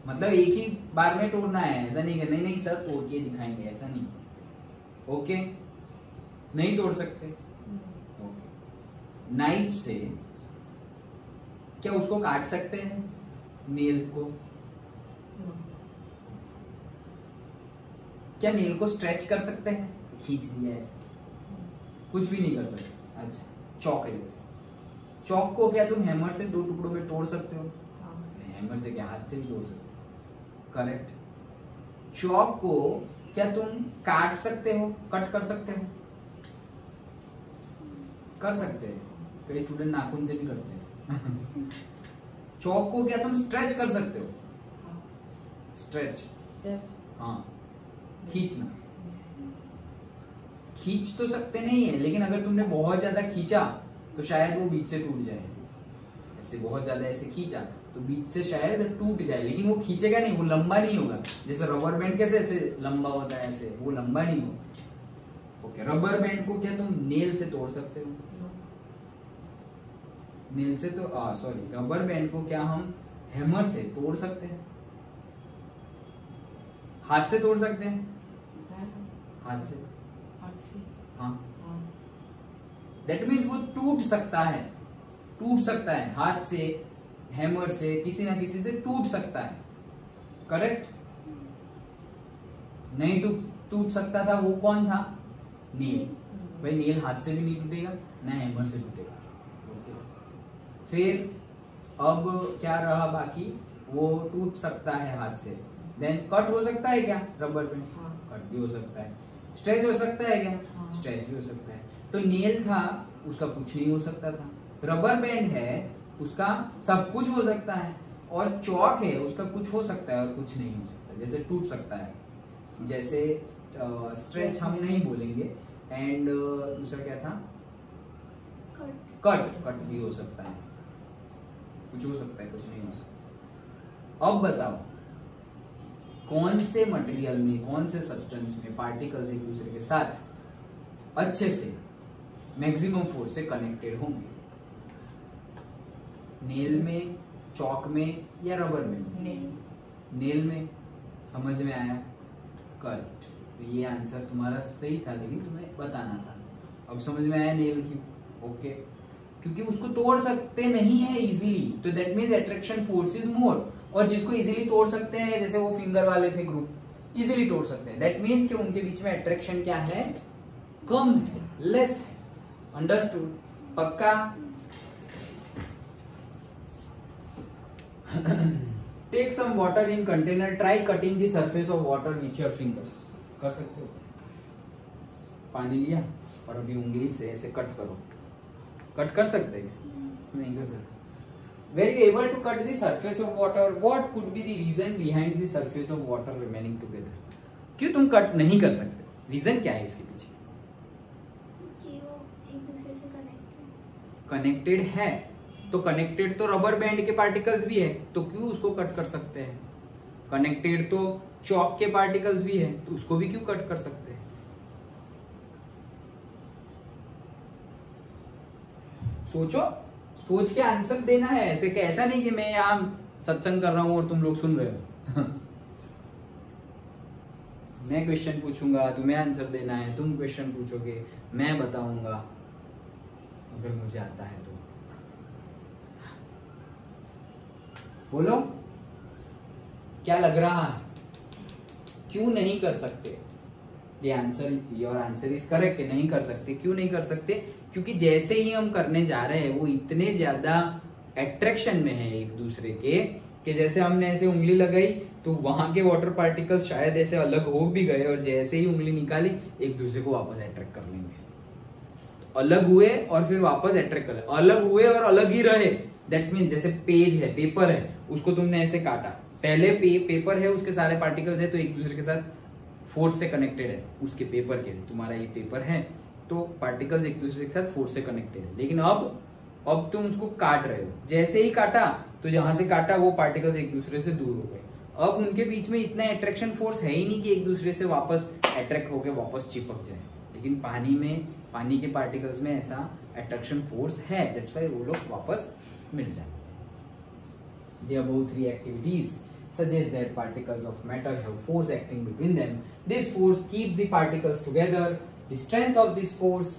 मतलब एक ही बार में तोड़ना है, ऐसा नहीं करना, नहीं सर तोड़ के दिखाएंगे, ऐसा नहीं, ओके? नहीं तोड़ सकते, ओके। नाइफ से क्या उसको काट सकते हैं, नेल को? क्या नेल को स्ट्रेच कर सकते हैं? खींच दिया ऐसे, कुछ भी नहीं कर सकते। अच्छा, चौक लेते, चौक को क्या तुम हैमर से दो टुकड़ों में तोड़ सकते हो? हैमर से क्या, हाथ से भी तोड़ सकते हो, करेक्ट। चौक को क्या तुम काट सकते हो, कट कर सकते हो? कर सकते हैं, कई स्टूडेंट नाखून से भी करते हैं। चौक को क्या तुम स्ट्रेच कर सकते हो? स्ट्रेच, हाँ, खींचना, खींच तो सकते नहीं है, लेकिन अगर तुमने बहुत ज्यादा खींचा तो शायद वो बीच से टूट जाए। ऐसे बहुत ज्यादा ऐसे खींचा तो बीच से शायद टूट जाए, लेकिन वो खींचेगा नहीं, वो लंबा नहीं होगा। जैसे रबर बैंड कैसे ऐसे लंबा होता है, ऐसे वो लंबा नहीं होगा। ओके, रबर बैंड को क्या तुम नेल से तोड़ सकते हो? नेल से तो सॉरी, रबर बैंड को क्या हम हैमर से तोड़ सकते हैं? हाथ से तोड़ सकते हैं? हाथ से, हाँ। दैट मीन्स वो टूट सकता है, टूट सकता है, हाथ से, हैमर से, किसी ना किसी से टूट सकता है, करेक्ट? नहीं टूट सकता था, वो कौन था? नेल। भाई नेल हाथ से भी नहीं टूटेगा, ना हैमर से टूटेगा। फिर अब क्या रहा बाकी? वो टूट सकता है हाथ से। देन कट हो सकता है क्या? रबर बैंड कट भी हो सकता है। स्ट्रेच हो सकता है क्या? स्ट्रेच भी हो सकता है। तो नेल था, उसका कुछ नहीं हो सकता था। रबर बैंड है, उसका सब कुछ हो सकता है। और चौक है, उसका कुछ हो सकता है और कुछ नहीं हो सकता। जैसे टूट सकता है, जैसे स्ट्रेच हम नहीं बोलेंगे। एंड दूसरा क्या था? कट भी हो सकता है, कुछ हो सकता है, कुछ नहीं हो सकता। अब बताओ कौन से मटेरियल में, कौन से सब्सटेंस में पार्टिकल्स एक दूसरे के साथ अच्छे से मैक्सिमम फोर्स से कनेक्टेड होंगे? नेल में, चौक में या रबर में? नेल में। समझ में आया? करेक्ट। तो ये आंसर तुम्हारा सही था, लेकिन तुम्हें बताना था। अब समझ में आया नेल क्यों? ओके, क्योंकि उसको तोड़ सकते नहीं है इजीली, तो that means attraction force is more. और जिसको इजीली तोड़ सकते हैं, जैसे वो फिंगर वाले थे ग्रुप, इजीली तोड़ सकते हैं, दैट मीन्स कि उनके बीच में अट्रैक्शन क्या है? कम है, लेस है। अंडरस्टूड? पक्का? Take some water in container, try cutting the surface of water with your fingers. कर सकते हो? पानी लिया और अभी उंगली से ऐसे कट करो। कट कर सकते हैं? नहीं कर सकते। Were you able to cut the surface of water? What could be the reason behind the surface of water remaining together? क्यों तुम कट नहीं कर सकते? रीजन क्या है इसके पीछे? कि वो एक दूसरे से कनेक्टेड है, तो कनेक्टेड तो रबर बैंड के पार्टिकल्स भी है, तो क्यों उसको कट कर सकते हैं? कनेक्टेड तो चॉक के पार्टिकल्स भी है, तो उसको भी क्यों कट कर सकते हैं? सोचो, सोच के आंसर देना है। ऐसे कि ऐसा नहीं कि मैं यहाँ सत्संग कर रहा हूं और तुम लोग सुन रहे हो। मैं क्वेश्चन पूछूंगा, तुम्हें आंसर देना है, तुम क्वेश्चन पूछोगे, मैं बताऊंगा अगर मुझे आता है तो। बोलो क्या लग रहा है, क्यों नहीं कर सकते? ये answer, your answer is correct. नहीं कर सकते। क्यों नहीं कर सकते? क्योंकि जैसे ही हम करने जा रहे हैं वो इतने ज्यादा अट्रैक्शन में है एक दूसरे के, कि जैसे हमने ऐसे उंगली लगाई तो वहां के वाटर पार्टिकल्स शायद ऐसे अलग हो भी गए, और जैसे ही उंगली निकाली एक दूसरे को वापस अट्रैक्ट कर लेंगे। तो अलग हुए और फिर वापस अट्रैक्ट कर ले, अलग हुए और अलग ही रहे। दैट मीन्स जैसे पेज है, पेपर है, उसको तुमने ऐसे काटा, पहले पेपर है, उसके सारे पार्टिकल्स है, तो एक दूसरे के साथ फोर्स से कनेक्टेड है। उसके पेपर के, तुम्हारा ये पेपर है तो पार्टिकल्स एक दूसरे के साथ फोर्स से कनेक्टेड है। लेकिन अब तुम उसको काट रहे हो, जैसे ही काटा तो जहां से काटा वो पार्टिकल्स एक दूसरे से दूर हो गए। अब उनके बीच में इतना अट्रैक्शन फोर्स है ही नहीं कि एक दूसरे से वापस अट्रैक्ट होकर वापस चिपक जाए। लेकिन पानी के पार्टिकल्स में ऐसा अट्रैक्शन फोर्स है, दैट्स व्हाई वो लोग वापस मिल जाते हैं। The above three activities suggest that particles of matter have force acting between them. This force keeps the particles together. The strength of this force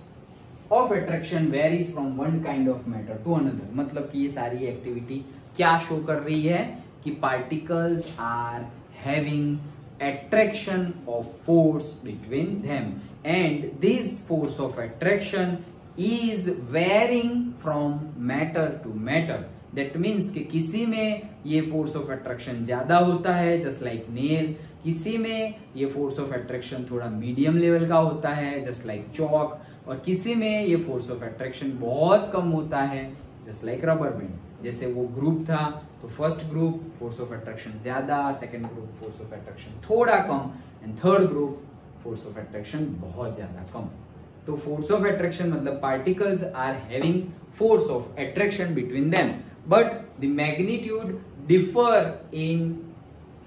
of attraction varies from one kind of matter to another. मतलब कि ये सारी activity क्या show कर रही है कि particles are having attraction of force between them, and this force of attraction is varying from matter to matter. That means कि किसी में ये फोर्स ऑफ अट्रैक्शन ज्यादा होता है, जस्ट लाइक नेल, किसी में ये फोर्स ऑफ अट्रैक्शन थोड़ा मीडियम लेवल का होता है, जस्ट लाइक चॉक, और किसी में ये फोर्स ऑफ अट्रैक्शन बहुत कम होता है, जस्ट लाइक रबर बैंड। जैसे वो ग्रुप था तो first group force of attraction ज्यादा, second group force of attraction थोड़ा कम, and third group force of attraction बहुत ज्यादा कम। तो फोर्स ऑफ अट्रैक्शन मतलब particles are having force of attraction between them, but the magnitude differ in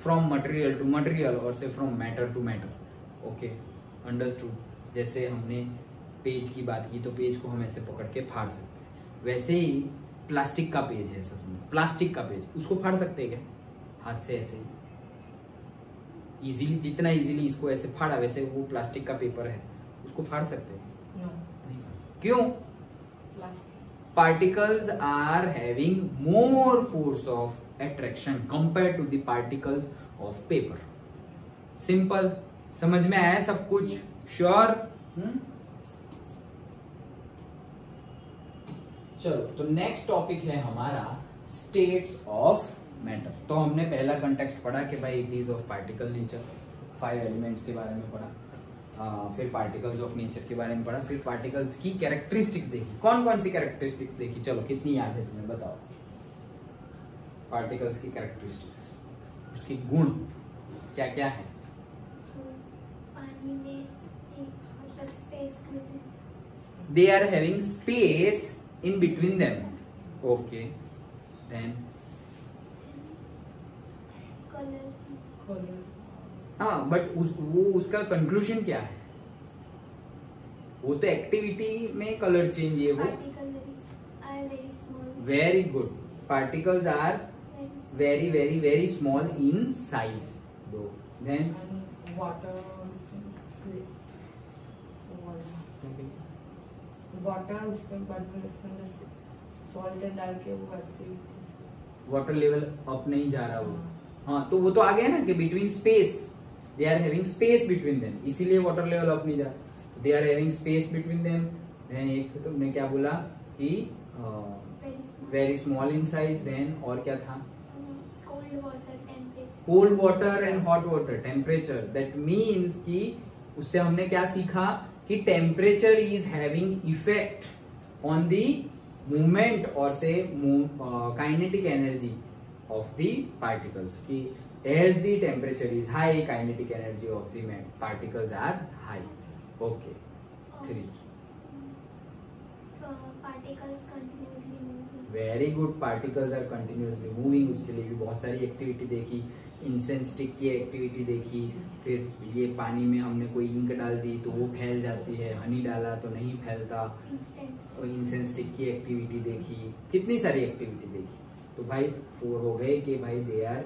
from material to material or say from matter to matter. Okay, understood? जैसे हमने page की बात की तो पेज को हम ऐसे पकड़ के फाड़ सकते हैं, वैसे ही प्लास्टिक का पेज है, ऐसा समझो, प्लास्टिक का पेज, उसको फाड़ सकते हैं क्या? हाथ से ऐसे ही इजीली, जितना इजीली इसको ऐसे फाड़ा वैसे वो प्लास्टिक का पेपर है, उसको फाड़ सकते हैं? No. नहीं फाड़ सकते। क्यों? Plastic. Particles are having more force of attraction compared to the particles of paper. Simple, समझ में आया सब कुछ? Sure? चलो, तो नेक्स्ट टॉपिक है हमारा स्टेट्स ऑफ मैटर। तो हमने पहला कंटेक्स्ट पढ़ा कि भाई it is of particle nature, 5 elements के बारे में पढ़ा, फिर पार्टिकल्स ऑफ नेचर के बारे में पढ़ा, फिर पार्टिकल्स की कैरेक्टरिस्टिक्स देखी। कौन कौन सी कैरेक्टरिस्टिक्स देखी? चलो, कितनी याद है तुम्हें, बताओ। पार्टिकल्स की कैरेक्टरिस्टिक्स, उसके गुण क्या क्या है? पानी में एक मतलब space presence, they are having space in between them. Okay, then colour, हाँ, बट वो उसका कंक्लूजन क्या है? वो तो एक्टिविटी में कलर चेंज है वो। Very small, very good, particles are very very very small in size. दो, देन वाटर उसमें सॉल्ट डाल के वो वाटर लेवल अप नहीं जा रहा वो। हाँ, तो वो तो आ गया ना कि between space, they are having space between them, इसीलिए वाटर लेवल अप नहीं जा रहा। तो they are having space between them. Then एक तुमने क्या बोला कि very small in size. Then और क्या था? Cold water and hot water temperature. That means कि उससे हमने क्या सीखा कि temperature is having effect on the movement और से kinetic energy of the particles, कि as the temperature is high, kinetic energy of the particles are high. Okay, 3. Particles continuously moving. Very good. Particles are continuously moving, उसके लिए भी बहुत सारी activity देखी। Incense stick की एक्टिविटी देखी, फिर ये पानी में हमने कोई इंक डाल दी तो वो फैल जाती है, हनी डाला तो नहीं फैलता, और इंसेंस स्टिक की एक्टिविटी देखी, कितनी सारी एक्टिविटी देखी। तो भाई 4 हो गए कि भाई they are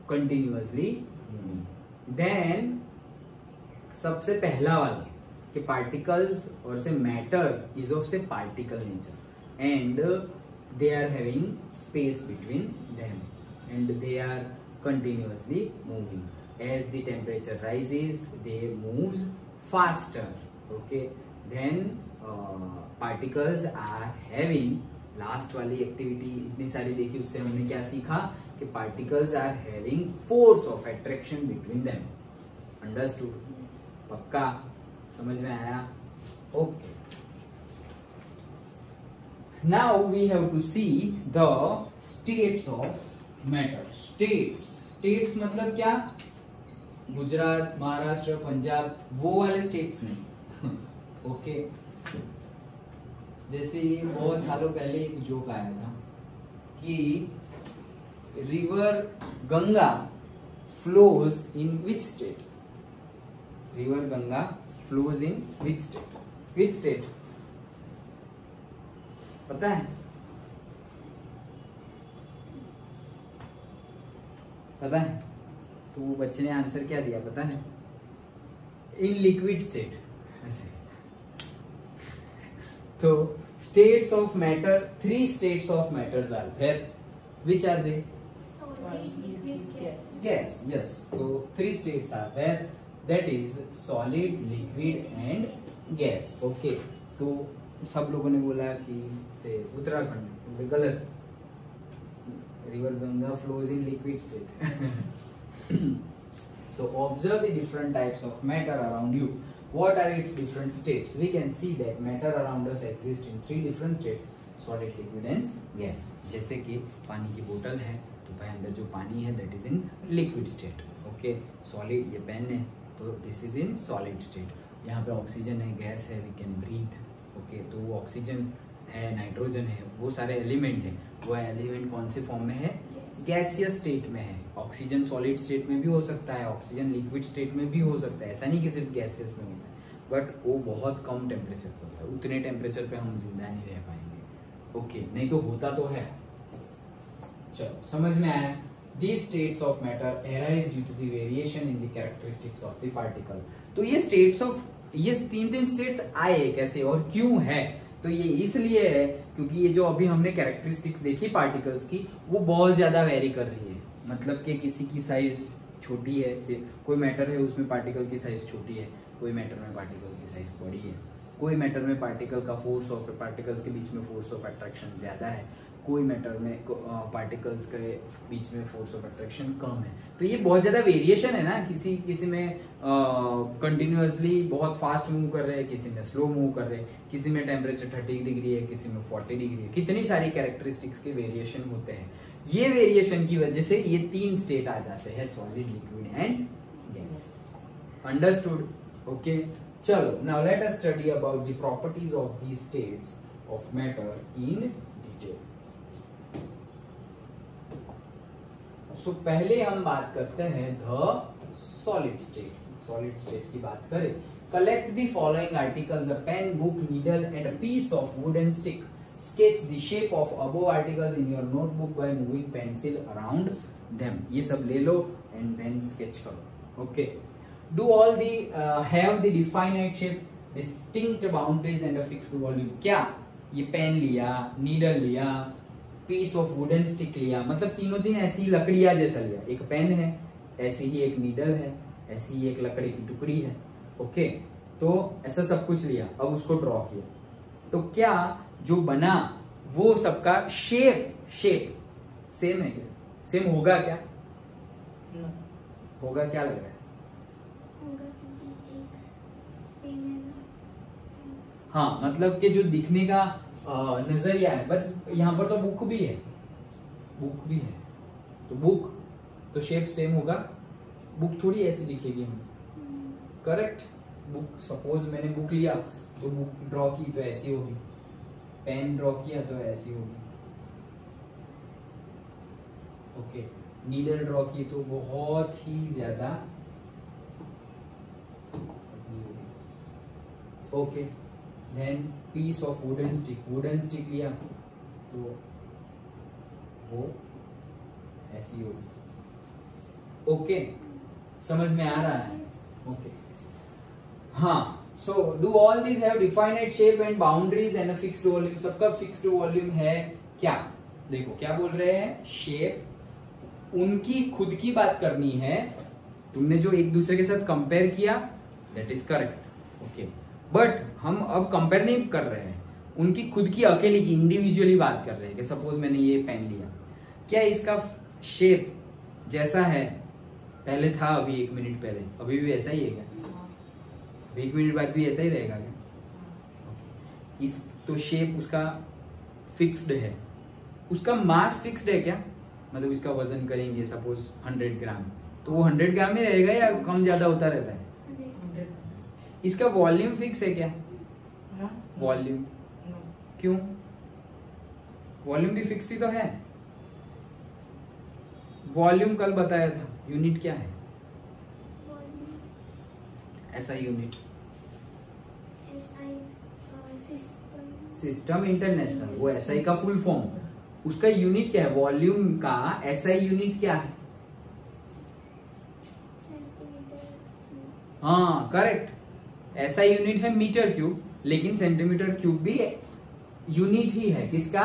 continuously moving. Then सबसे पहला वाला कि पार्टिकल्स और से मैटर इज ऑफ से particle nature and they are having space between them and they are continuously moving. As the temperature rises, they moves faster. Okay. Then particles are having, last वाली activity इतनी सारी देखी, उससे हमने क्या सीखा कि particles are having force of attraction between them. Understood? पक्का समझ में आया? Okay. Now we have to see the states of matter. States मतलब क्या? गुजरात, महाराष्ट्र, पंजाब, वो वाले स्टेट्स नहीं। ओके। जैसे बहुत सालों पहले एक जोक आया था कि river Ganga flows in which state? River Ganga flows in which state? Which state पता है? पता है? तो वो बच्चे ने आंसर क्या दिया पता है? In liquid state. ऐसे तो states of matter, 3 states of matters are there. Which are they? Gas. Yes. तो 3 states are there, that is solid, liquid and gas. Okay. तो सब लोगों ने बोला कि से उत्तराखंड, गलत। River Ganga flows in liquid state. So observe the different types of matter around you. What are its different states? We can see that matter around us exists in 3 different states: solid, liquid and gas. जैसे कि पानी की बोतल है तो भाई अंदर जो पानी है that is in liquid state. Okay. Solid, ये पेन है तो this is in solid state. यहाँ पे ऑक्सीजन है, गैस है, we can breathe. Okay. तो वो ऑक्सीजन है, नाइट्रोजन है, वो सारे एलिमेंट है। वो एलिमेंट कौन से फॉर्म में है? गैसियस स्टेट में है। ऑक्सीजन सॉलिड स्टेट में भी हो सकता है, ऑक्सीजन लिक्विड स्टेट में भी हो सकता है। ऐसा नहीं कि सिर्फ गैसियस में होता है, बट वो बहुत कम टेम्परेचर पे होता है। उतने टेम्परेचर पे हम जिंदा नहीं रह पाएंगे। ओके। नहीं तो होता तो है। चलो समझ में आया? These states of matter arise due to the variation in the characteristics of the particle. तो ये states of, ये 3 states आए कैसे और क्यों है? तो ये इसलिए है क्योंकि ये जो अभी हमने कैरेक्टरिस्टिक्स देखी पार्टिकल्स की, वो बहुत ज्यादा वेरी कर रही है। मतलब कि किसी की साइज छोटी है, कोई मैटर है उसमें पार्टिकल की साइज छोटी है, कोई मैटर में पार्टिकल की साइज बड़ी है, कोई मैटर में पार्टिकल का फोर्स ऑफ, पार्टिकल्स के बीच में फोर्स ऑफ अट्रैक्शन ज्यादा है, कोई मैटर में पार्टिकल्स के बीच में फोर्स ऑफ अट्रैक्शन कम है। तो ये बहुत ज्यादा वेरिएशन है ना। किसी में कंटिन्यूअसली बहुत फास्ट मूव कर रहे हैं, किसी में स्लो मूव कर रहे हैं, किसी में टेम्परेचर 30 डिग्री है, किसी में 40 डिग्री है। कितनी सारी कैरेक्टरिस्टिक्स के वेरिएशन होते हैं। ये वेरिएशन की वजह से ये 3 स्टेट आ जाते हैं, solid, liquid and gas. Understood? Okay. चलो now let us study about the properties of these states of matter in detail. So पहले हम बात करते हैं the solid state. Solid state की बात करें, collect the following articles: a pen, book, needle and a piece of wood and stick. Sketch the shape of above articles in your notebook by moving pencil around them. ये सब ले लो and then sketch करो। Okay. Do all the have the definite shape, distinct boundaries and a fixed volume. क्या? ये pen लिया, needle लिया, piece of wooden stick लिया, मतलब तीनों ऐसी लकड़ियां जैसा लिया। एक पेन है, ऐसी ही एक नीडल है, ऐसी ही एक लकड़ी की टुकड़ी है। ओके। तो ऐसा सब कुछ लिया, अब उसको ड्रॉ किया तो क्या जो बना वो सबका शेप सेम है क्या? सेम होगा क्या? होगा क्या लग रहा है? होगा क्योंकि एक सेम है ना। हाँ, मतलब कि जो दिखने का नजरिया है, बट यहाँ पर तो बुक भी है, तो बुक तो शेप सेम होगा। बुक थोड़ी ऐसी दिखेगी हमें, करेक्ट? बुक, सपोज मैंने बुक लिया तो बुक ड्रॉ की तो ऐसी होगी, पेन ड्रॉ किया तो ऐसी होगी, ओके, नीडल ड्रॉ की तो बहुत ही ज्यादा। Okay, then piece of wooden stick, wooden stick लिया तो वो ऐसी होगी। ओके, समझ में आ रहा है? ओके, हाँ। So do all these have defined shape and boundaries and a fixed volume? सबका फिक्स्ड वॉल्यूम है क्या? देखो क्या बोल रहे हैं, शेप उनकी खुद की बात करनी है। तुमने जो एक दूसरे के साथ कंपेयर किया that is correct. Okay, but हम अब कंपेयर नहीं कर रहे हैं, उनकी खुद की अकेली की इंडिविजुअली बात कर रहे हैं कि सपोज मैंने ये पेन लिया, क्या इसका शेप जैसा है पहले था, अभी 1 मिनट पहले, अभी भी ऐसा ही है क्या? 1 मिनट बाद भी ऐसा ही रहेगा क्या? इस तो शेप उसका फिक्स्ड है, उसका मास फिक्स्ड है क्या? मतलब इसका वजन करेंगे सपोज 100 ग्राम, तो वो 100 ग्राम ही रहेगा या कम ज्यादा होता रहता है? इसका वॉल्यूम फिक्स है क्या? वॉल्यूम क्यों? वॉल्यूम भी फिक्स ही तो है। वॉल्यूम कल बताया था, यूनिट क्या है? ऐसा यूनिट सिस्टम इंटरनेशनल, वो एसआई का फुल फॉर्म, उसका यूनिट क्या है? वॉल्यूम का एसआई यूनिट क्या है? हाँ करेक्ट, एसआई यूनिट है मीटर क्यूब, लेकिन सेंटीमीटर क्यूब भी यूनिट ही है किसका?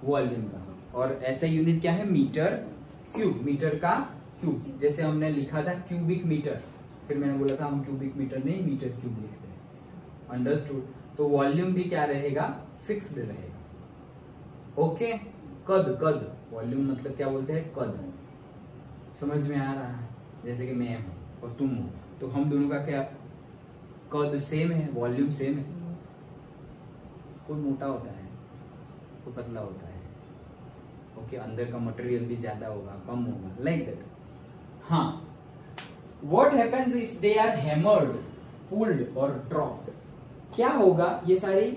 वॉल्यूम का। और एसआई यूनिट क्या है? मीटर क्यूब, मीटर का क्यूब। जैसे हमने लिखा था क्यूबिक मीटर, फिर मैंने बोला था हम क्यूबिक मीटर नहीं मीटर क्यूब लिखते हैं। अंडरस्टूड? तो वॉल्यूम भी क्या रहेगा? फिक्स्ड रहेगा। ओके, कद, कद वॉल्यूम मतलब क्या बोलते हैं? कद। समझ में आ रहा है? जैसे कि मैं हूं और तुम हो, तो हम दोनों का क्या कद सेम है, वॉल्यूम सेम है। कोई मोटा होता है, कोई पतला होता है। ओके, अंदर का मटेरियल भी ज्यादा होगा, कम होगा, लाइक दैट। हाँ, what happens if they are hammered, pulled और ड्रॉप्ड? क्या होगा? ये सारी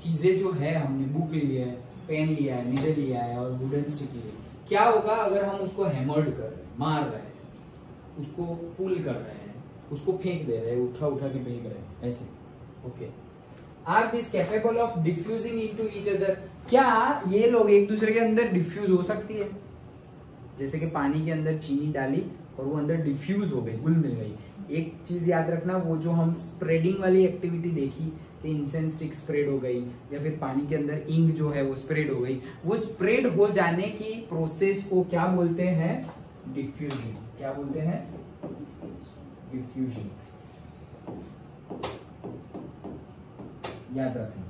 चीजें जो है, हमने बुक लिया है, पेन लिया है, नीडल लिया है और वुडन स्टिक लिया है, क्या होगा अगर हम उसको हैमर्ड कर रहे हैं, मार रहे हैं, उसको पुल कर रहे हैं, उसको फेंक दे रहे हैं, उठा उठा के फेंक रहे हैं ऐसे? Okay, are this capable of diffusing into each other? क्या ये लोग एक दूसरे के अंदर डिफ्यूज हो सकती है? जैसे कि पानी के अंदर चीनी डाली और वो अंदर डिफ्यूज हो गई, घुल मिल गई। एक चीज याद रखना, वो जो हम स्प्रेडिंग वाली एक्टिविटी देखी कि इंसेंस स्टिक स्प्रेड हो गई या फिर पानी के अंदर इंक जो है वो स्प्रेड हो गई, वो स्प्रेड हो जाने की प्रोसेस को क्या बोलते हैं? डिफ्यूजन। क्या बोलते हैं? डिफ्यूजन। याद रखना,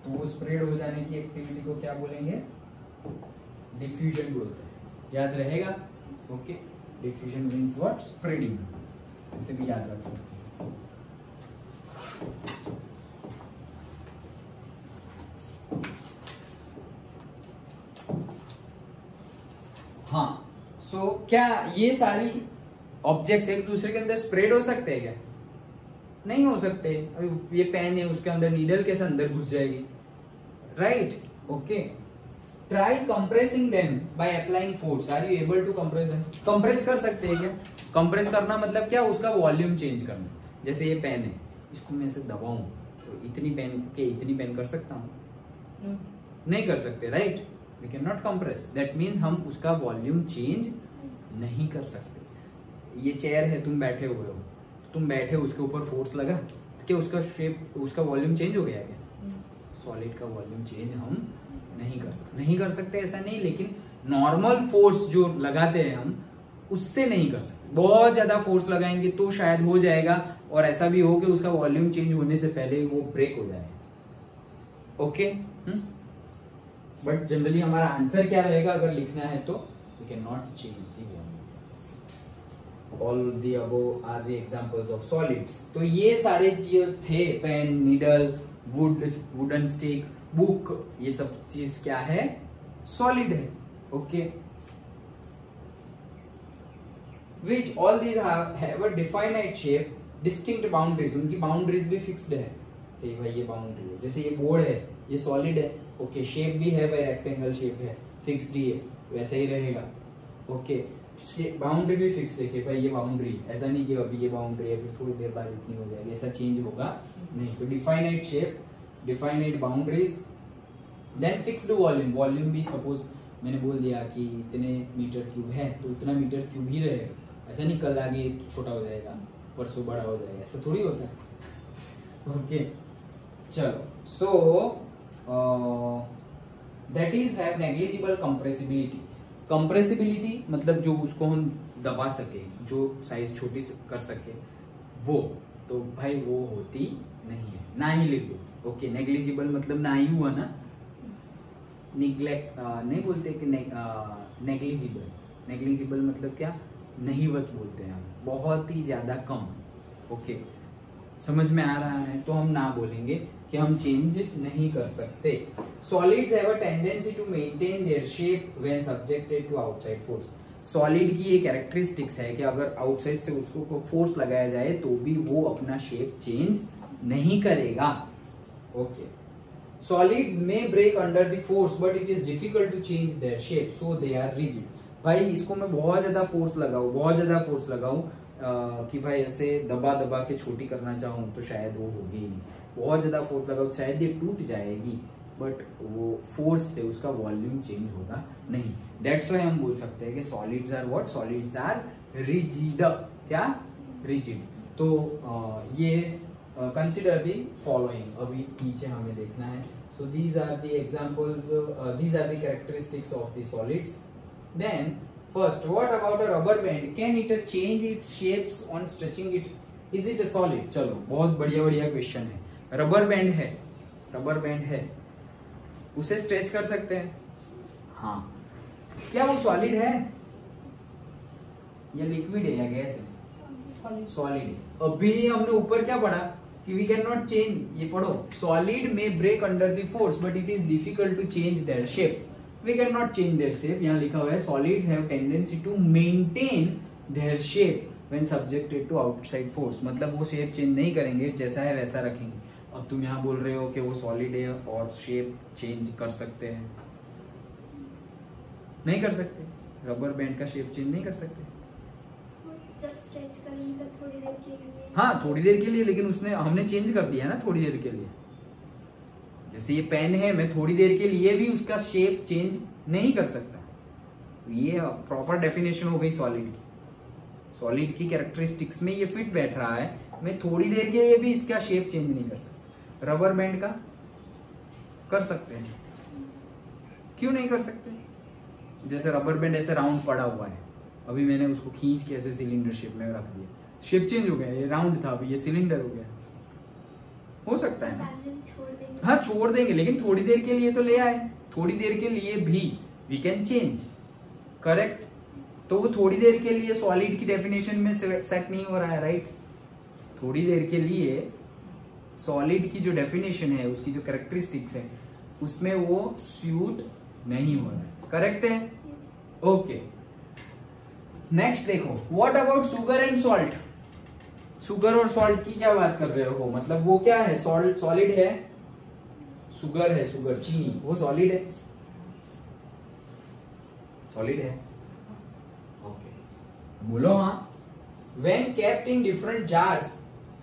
तो वो स्प्रेड हो जाने की एक्टिविटी को क्या बोलेंगे? डिफ्यूजन बोलते हैं। याद रहेगा? Okay, diffusion means what? Spreading. इसे भी याद रख सकते हैं। हाँ, सो क्या ये सारी ऑब्जेक्ट्स एक दूसरे के अंदर स्प्रेड हो सकते हैं क्या? नहीं हो सकते। अभी ये पेन है, उसके अंदर नीडल कैसे अंदर घुस जाएगी? Right? Okay, try compressing them by applying force. Are you able to compress them? Compress कर सकते हैं क्या? कंप्रेस करना मतलब क्या? उसका वॉल्यूम चेंज करना। जैसे ये पेन है, इसको मैं ऐसे दबाऊं तो इतनी पेन के इतनी पेन कर सकता हूं? नहीं कर सकते, right? We can not compress, that means हम उसका वॉल्यूम चेंज नहीं कर सकते। ये चेयर है, तुम बैठे हुए हो, तुम बैठे उसके ऊपर फोर्स लगा तो क्या उसका शेप, उसका वॉल्यूम चेंज हो गया क्या? सॉलिड का वॉल्यूम चेंज हम नहीं कर सकते ऐसा नहीं, लेकिन नॉर्मल फोर्स जो लगाते हैं हम उससे नहीं कर सकते। बहुत ज्यादा फोर्स लगाएंगे तो शायद हो जाएगा, और ऐसा भी हो कि उसका वॉल्यूम चेंज होने से पहले वो ब्रेक हो जाए। ओके, बट जनरली हमारा आंसर क्या रहेगा अगर लिखना है तो? We can not change the volume. All the above are the examples of solids. तो ये सारे चीज थे, pen, needle, wooden stick, book, ये सब चीज क्या है? सॉलिड है। Okay, which all these have a definite shape, distinct boundaries. उनकी बाउंड्रीज भी फिक्स्ड है कि भाई ये बाउंड्री है। जैसे ये बोर्ड है, ये सॉलिड है। ओके, शेप भी है भाई, रेक्टेंगल शेप है, फिक्स्ड ही है, वैसा ही रहेगा। ओके, बाउंड्री भी फिक्स है कि भाई ये बाउंड्री, ऐसा नहीं कि अभी ये बाउंड्री है फिर थोड़ी देर बाद इतनी हो जाएगी, ऐसा चेंज होगा नहीं। तो definite shape, definite boundaries, then fixed volume. Volume भी सपोज मैंने बोल दिया कि इतने मीटर क्यूब है तो उतना मीटर क्यूब ही रहेगा, ऐसा नहीं कल आगे छोटा हो जाएगा परसों बड़ा हो जाएगा, ऐसा थोड़ी होता है। ओके चलो, so that is have negligible compressibility. Compressibility मतलब जो उसको हम दबा सके, जो साइज छोटी कर सके वो, तो भाई वो होती नहीं है, ना ही लिख दो। ओके, नेग्लिजिबल मतलब ना ही हुआ ना, निग्लेक्ट नहीं बोलते कि नेग्लिजिबल, नेग्लिजिबल मतलब क्या, नहीवत बोलते हैं हम, बहुत ही ज्यादा कम। ओके समझ में आ रहा है, तो हम ना बोलेंगे कि हम चेंज नहीं कर सकते। Solids have a tendency to maintain their shape when subjected to outside force. Solid की ये कैरेक्टरिस्टिक्स है कि अगर आउटसाइड से उसको फोर्स लगाया जाए तो भी वो अपना शेप चेंज नहीं करेगा। ओके, सॉलिड्स में break under the force but it is difficult to change their shape so they are rigid. भाई इसको मैं बहुत ज्यादा फोर्स लगाऊं कि भाई ऐसे दबा दबा के छोटी करना चाहूं तो शायद वो होगी ही नहीं, बहुत ज्यादा फोर्स लगाओ शायद ये टूट जाएगी, बट वो फोर्स से उसका वॉल्यूम चेंज होगा नहीं। दैट्स व्हाई हम बोल सकते हैं कि solids are what, solids are rigid. क्या, रिजिड। तो ये कंसिडर द फॉलोइंग, अभी नीचे हमें देखना है। So these are the examples, these are the characteristics of the solids. Then first, what about a rubber band? Can it change its shapes on stretching it? Is it a solid? चलो बहुत बढ़िया बढ़िया question है। Rubber band है, rubber band है, उसे stretch कर सकते हैं? हाँ। क्या वो सॉलिड है या लिक्विड है या गैस है? सॉलिड है। अभी हमने ऊपर क्या पढ़ा कि वी कैन नॉट चेंज, ये पढ़ो, सॉलिड में break under the force but it is difficult to change their shape. We cannot change their shape। यहाँ लिखा हुआ है solids have tendency to maintain their shape when subjected to outside force। मतलब वो shape change नहीं करेंगे, जैसा है वैसा रखेंगे। अब तुम यहाँ बोल रहे हो कि वो सॉलिड है और शेप चेंज कर सकते हैं? नहीं कर सकते, रबर बैंड का शेप चेंज नहीं कर सकते। जब स्ट्रेच करेंगे तो थोड़ी देर के लिए, हाँ थोड़ी देर के लिए, लेकिन उसने हमने चेंज कर दिया ना थोड़ी देर के लिए। जैसे ये पेन है, मैं थोड़ी देर के लिए भी उसका शेप चेंज नहीं कर सकता। ये प्रॉपर डेफिनेशन हो गई सॉलिड की। सॉलिड की कैरेक्टरिस्टिक्स में ये फिट बैठ रहा है, मैं थोड़ी देर के लिए भी इसका शेप चेंज नहीं कर सकता। रबर बैंड का कर सकते हैं, क्यों नहीं कर सकते? जैसे रबर बैंड ऐसे राउंड पड़ा हुआ है, अभी मैंने उसको खींच के ऐसे सिलेंडर शेप में रख दिया, शेप चेंज हो गया, ये राउंड था अभी ये सिलेंडर हो गया। हो सकता है ना, हाँ छोड़ देंगे, लेकिन थोड़ी देर के लिए तो ले आए, थोड़ी देर के लिए भी वी कैन चेंज, करेक्ट? तो वो थोड़ी देर के लिए सॉलिड की डेफिनेशन में सेट नहीं हो रहा है, राइट? थोड़ी देर के लिए सॉलिड की जो डेफिनेशन है, उसकी जो कैरेक्टरिस्टिक्स है, उसमें वो सूट नहीं हो रहा है, करेक्ट है? ओके, नेक्स्ट देखो, what about sugar and salt? Sugar और सॉल्ट की क्या बात कर रहे हो? मतलब वो क्या है? सॉलिड है, शुगर है, शुगर चीनी, वो सॉलिड है, सॉलिड है। ओके, बोलो हाँ। When kept in different jars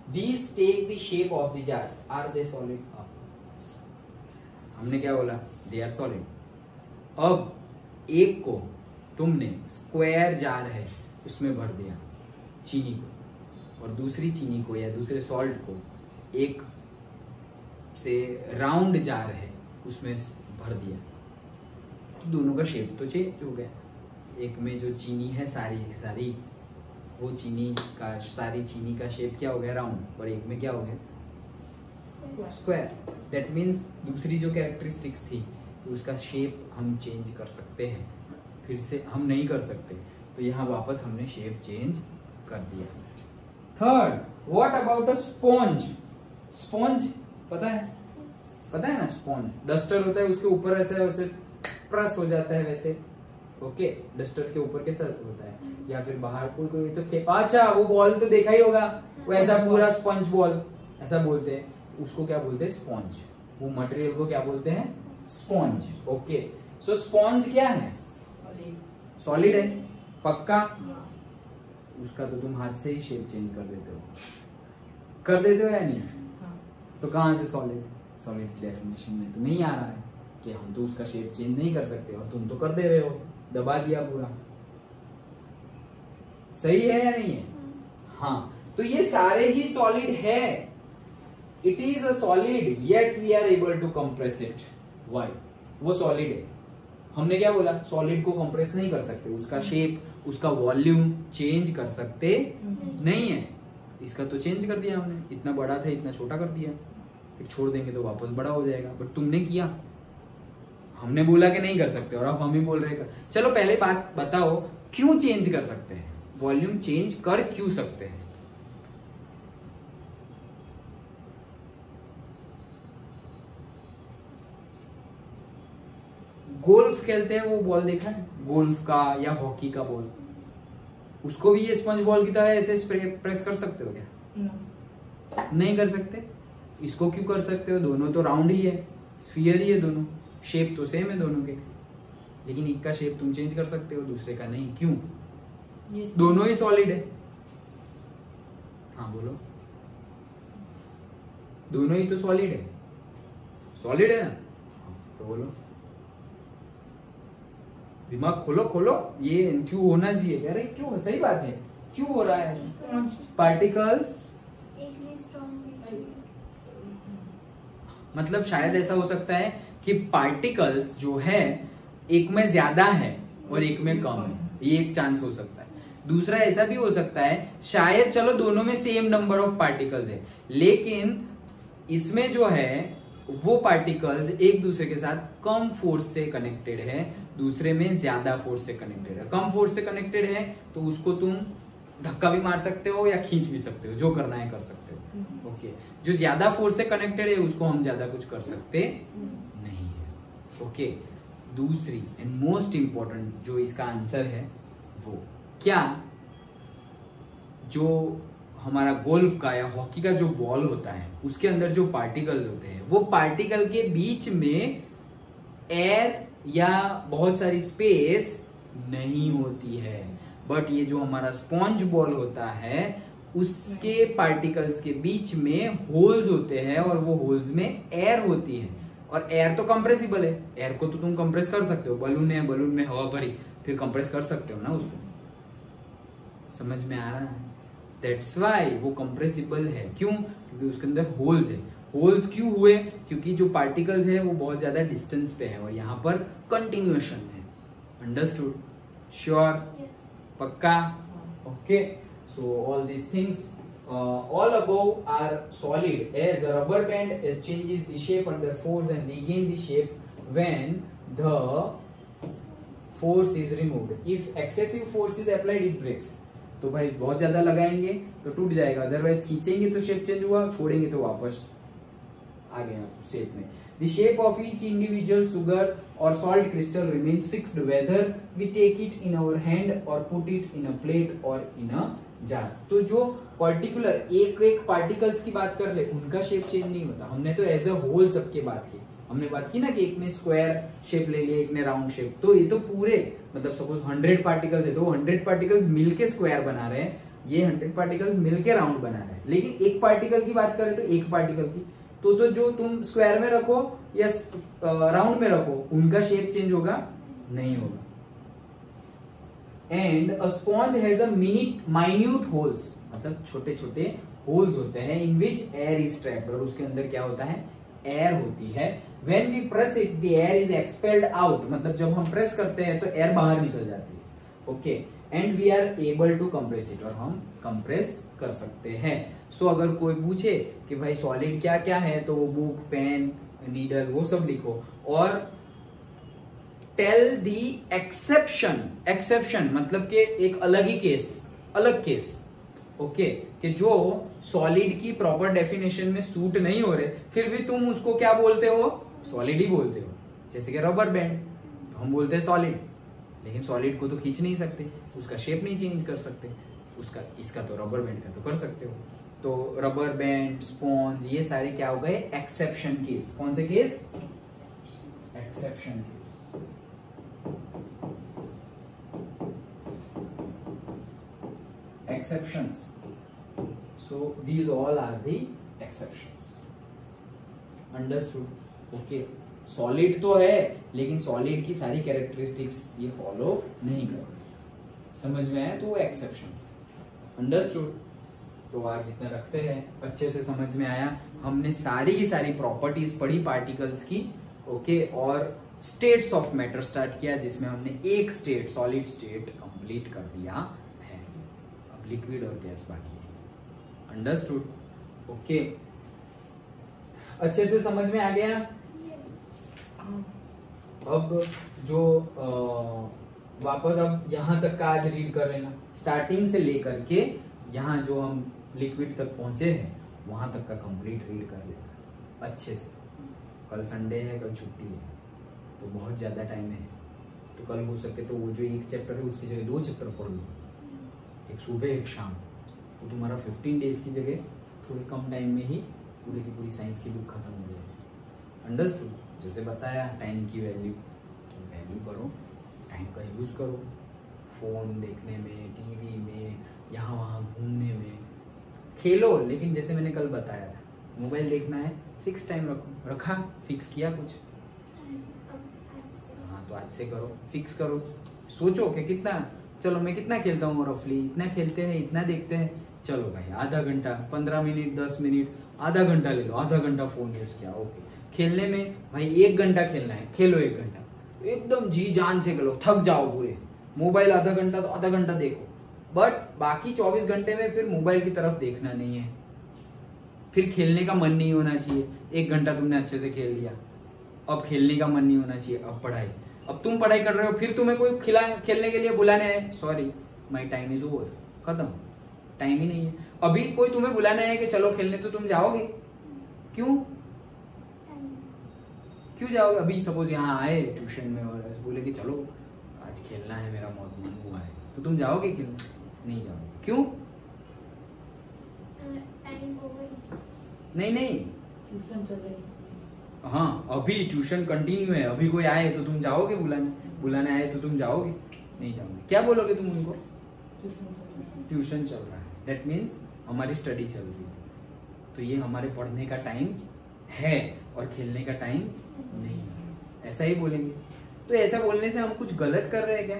these take the shape of the jars, are they solid? हमने क्या बोला? They are solid. अब एक को तुमने स्क्वायर जार है उसमें भर दिया चीनी को, और दूसरी चीनी को या दूसरे सॉल्ट को एक से राउंड जार है उसमें भर दिया, तो दोनों का शेप तो चेंज हो गया। एक में जो चीनी है सारी वो सारी चीनी का शेप क्या हो गया? राउंड, और एक में क्या हो गया? स्क्वायर। दैट मीन्स दूसरी जो कैरेक्टरिस्टिक्स थी तो उसका शेप हम चेंज कर सकते हैं, फिर से हम नहीं कर सकते, तो यहाँ वापस हमने शेप चेंज कर दिया। Third, what about a sponge? Sponge पता है ना? स्पॉन्ज डस्टर होता है, उसके ऊपर ऐसे प्रेस हो जाता है वैसे। ओके, डस्टर के ऊपर कैसा होता है? या फिर बाहर कोई तो अच्छा, वो बॉल तो देखा ही होगा, वो ऐसा पूरा स्पंज बॉल ऐसा बोलते हैं, उसको क्या बोलते हैं? स्पॉन्ज। वो मटेरियल को क्या बोलते हैं? स्पॉन्ज। ओके, सो स्पॉन्ज क्या है? सॉलिड है, पक्का? Yes. उसका तो तुम हाथ से ही शेप चेंज कर देते हो या नहीं? हाँ। तो कहाँ से सॉलिड? सॉलिड की डेफिनेशन में तो नहीं आ रहा है कि हम तो उसका शेप चेंज नहीं कर सकते, और तुम तो कर दे रहे हो, दबा दिया पूरा। सही है या नहीं है? हाँ, तो ये सारे ही सॉलिड है। It is a solid yet we are able to compress it. Why? वो सॉलिड है, हमने क्या बोला? सॉलिड को कंप्रेस नहीं कर सकते, उसका शेप, उसका वॉल्यूम चेंज कर सकते नहीं है। इसका तो चेंज कर दिया हमने, इतना बड़ा था इतना छोटा कर दिया, फिर छोड़ देंगे तो वापस बड़ा हो जाएगा। बट तुमने किया, हमने बोला कि नहीं कर सकते और अब हम ही बोल रहे हैं। चलो पहले बात बताओ, क्यों चेंज कर सकते हैं? वॉल्यूम चेंज कर क्यों सकते हैं? गोल्फ खेलते हैं, वो बॉल देखा है गोल्फ का या हॉकी का बॉल, उसको भी ये स्पंज बॉल की तरह ऐसे प्रेस कर सकते हो क्या? नहीं कर सकते। इसको क्यों कर सकते हो? दोनों तो राउंड ही है, स्फीयर ही है, दोनों शेप तो सेम है दोनों के, लेकिन एक का शेप तुम चेंज कर सकते हो, दूसरे का नहीं। क्यों? दोनों ही सॉलिड है। हाँ बोलो, दोनों ही तो सॉलिड है, सॉलिड है ना? तो बोलो, दिमाग खोलो खोलो, ये क्यों होना चाहिए? अरे क्यों? सही बात है, क्यों हो रहा है? पार्टिकल्स मतलब शायद ऐसा हो सकता है कि पार्टिकल्स जो है एक में ज्यादा है और एक में कम है, ये एक चांस हो सकता है। दूसरा ऐसा भी हो सकता है शायद, चलो दोनों में सेम नंबर ऑफ पार्टिकल्स है, लेकिन इसमें जो है वो पार्टिकल्स एक दूसरे के साथ कम फोर्स से कनेक्टेड है, दूसरे में ज्यादा फोर्स से कनेक्टेड है। कम फोर्स से कनेक्टेड है तो उसको तुम धक्का भी मार सकते हो या खींच भी सकते हो, जो करना है कर सकते हो। ओके, जो ज्यादा फोर्स से कनेक्टेड है उसको हम ज्यादा कुछ कर सकते नहीं है। ओके, दूसरी एंड मोस्ट इंपॉर्टेंट जो इसका आंसर है वो क्या, जो हमारा गोल्फ का या हॉकी का जो बॉल होता है उसके अंदर जो पार्टिकल्स होते हैं, वो पार्टिकल के बीच में एयर या बहुत सारी स्पेस नहीं होती है। बट ये जो हमारा स्पॉन्ज बॉल होता है उसके पार्टिकल्स के बीच में होल्स होते हैं, और वो होल्स में एयर होती है। और एयर तो कंप्रेसिबल है, एयर को तो तुम कंप्रेस कर सकते हो, बलून है, बलून में हवा भरी, फिर कंप्रेस कर सकते हो ना उसको। समझ में आ रहा है? दैट्स वाई वो कंप्रेसिबल है। क्यों? क्योंकि उसके अंदर होल्स है। होल्स क्यों हुए? क्योंकि जो पार्टिकल्स है वो बहुत ज्यादा डिस्टेंस पे है और यहाँ पर कंटिन्यूएशन है। अंडरस्टूड? श्योर? पक्का? Okay, so all these things all above are solid, as a rubber band changes the shape under force and regain the shape when the force is removed. If excessive force is applied, it breaks. तो भाई बहुत ज्यादा लगाएंगे तो टूट जाएगा, otherwise खींचेंगे तो शेप चेंज हुआ, छोड़ेंगे तो वापस आ गया शेप में। The shape of each individual sugar or salt crystal remains fixed whether we take it in our hand or put it in a plate or in a jar. तो जो particular एक एक पार्टिकल्स की बात कर ले उनका शेप चेंज नहीं होता। हमने तो एज अ होल सबके बात की, हमने बात की ना कि एक ने स्क्वायर शेप ले लिया, एक ने राउंड शेप। तो ये तो पूरे मतलब सपोज 100 पार्टिकल्स है तो 100 पार्टिकल्स मिलके स्क्वायर बना रहे हैं, ये 100 पार्टिकल्स मिलके राउंड बना रहे हैं। लेकिन एक पार्टिकल की बात करें तो एक पार्टिकल की तो जो तुम स्क्वायर में रखो या राउंड में रखो उनका शेप चेंज होगा नहीं होगा। And a sponge has a minute holes, मतलब छोटे छोटे होल्स होते हैं in which air is trapped, और उसके अंदर क्या होता है? एयर होती है। When we press it the air is expelled out, मतलब जब हम प्रेस करते हैं तो एयर बाहर निकल जाती है। Okay, and we are able to compress it, और हम कंप्रेस कर सकते हैं। सो अगर कोई पूछे कि भाई सॉलिड क्या क्या है तो वो बुक, पेन, नीडल वो सब लिखो, और टेल दी एक्सेप्शन। एक्सेप्शन मतलब कि एक अलग ही केस, अलग केस। ओके, कि जो सॉलिड की प्रॉपर डेफिनेशन में सूट नहीं हो रहे फिर भी तुम उसको क्या बोलते हो? सॉलिड ही बोलते हो। जैसे कि रबर बैंड तो हम बोलते हैं सॉलिड, लेकिन सॉलिड को तो खींच नहीं सकते, उसका शेप नहीं चेंज कर सकते, उसका इसका तो रबर बैंड का तो कर सकते हो। तो रबर बैंड, स्पॉन्ज, ये सारे क्या हो गए? Exception case. कौन से case? Exception case. exceptions. So these all are the exceptions. Understood? Okay. Solid तो है लेकिन सॉलिड की सारी कैरेक्टरिस्टिक्स ये फॉलो नहीं करते, समझ में आया? तो वो एक्सेप्शंस है। अंडरस्टूड? तो आज इतना रखते हैं, अच्छे से समझ में आया। हमने सारी की सारी प्रॉपर्टीज पढ़ी पार्टिकल्स की, ओके, और स्टेट्स ऑफ मैटर स्टार्ट किया जिसमें हमने एक स्टेट, सॉलिड स्टेट कंप्लीट कर दिया है। अब लिक्विड और गैस बाकी है। अंडरस्टूड? ओके, अच्छे से समझ में आ गया? अब जो वापस अब यहाँ तक का आज रीड कर लेना, स्टार्टिंग से लेकर के यहाँ जो हम लिक्विड तक पहुंचे हैं वहां तक का कंप्लीट रीड कर लेना अच्छे से। कल संडे है, कल छुट्टी है, तो बहुत ज्यादा टाइम है, तो कल हो सके तो वो जो एक चैप्टर है उसकी जगह 2 चैप्टर पढ़ लो, एक सुबह एक शाम, तो तुम्हारा 15 डेज की जगह थोड़े कम टाइम में ही पूरी की पूरी साइंस की बुक खत्म हो जाएगी। अंडरस्टूड? जैसे बताया टाइम की वैल्यू, तो वैल्यू करो, टाइम का यूज करो, फोन देखने में, टीवी में, यहाँ वहाँ घूमने में, खेलो, लेकिन जैसे मैंने कल बताया था मोबाइल देखना है फिक्स टाइम रखो, रखा, फिक्स किया कुछ? हाँ, तो आज से करो, फिक्स करो, सोचो कि कितना, चलो मैं कितना खेलता हूँ रफली, इतना खेलते हैं, इतना देखते हैं, चलो भाई आधा घंटा, 15 मिनट, 10 मिनट, आधा घंटा ले लो, आधा घंटा फोन यूज किया, ओके। खेलने में भाई 1 घंटा खेलना है, खेलो 1 घंटा, एकदम जी जान से खेलो, थक जाओ पूरे, मोबाइल आधा घंटा तो आधा घंटा देखो, बट बाकी 24 घंटे में फिर मोबाइल की तरफ देखना नहीं है, फिर खेलने का मन नहीं होना चाहिए। 1 घंटा तुमने अच्छे से खेल लिया, अब खेलने का मन नहीं होना चाहिए, अब पढ़ाई, अब तुम पढ़ाई कर रहे हो, फिर तुम्हें कोई खेलने के लिए बुलाने आए, sorry my time is over, खत्म, टाइम ही नहीं है। अभी कोई तुम्हें बुलाने आए कि चलो खेलने, तो तुम जाओगे? क्यों जाओगे? अभी सपोज यहाँ आए ट्यूशन में और बोले कि चलो आज खेलना है, मेरा मन हुआ है, तो तुम जाओगे खेलने? नहीं जाओगे। क्यों? Time over. नहीं, ट्यूशन चल रही। हाँ, अभी ट्यूशन कंटिन्यू है, अभी कोई आए तो तुम जाओगे बुलाने आए तो तुम जाओगे? नहीं जाओगे। क्या बोलोगे तुम उनको? ट्यूशन चल रहा है, दैट मीन्स हमारी स्टडी चल रही है, तो ये हमारे पढ़ने का टाइम है और खेलने का टाइम नहीं है, ऐसा ही बोलेंगे। तो ऐसा बोलने से हम कुछ गलत कर रहे हैं क्या?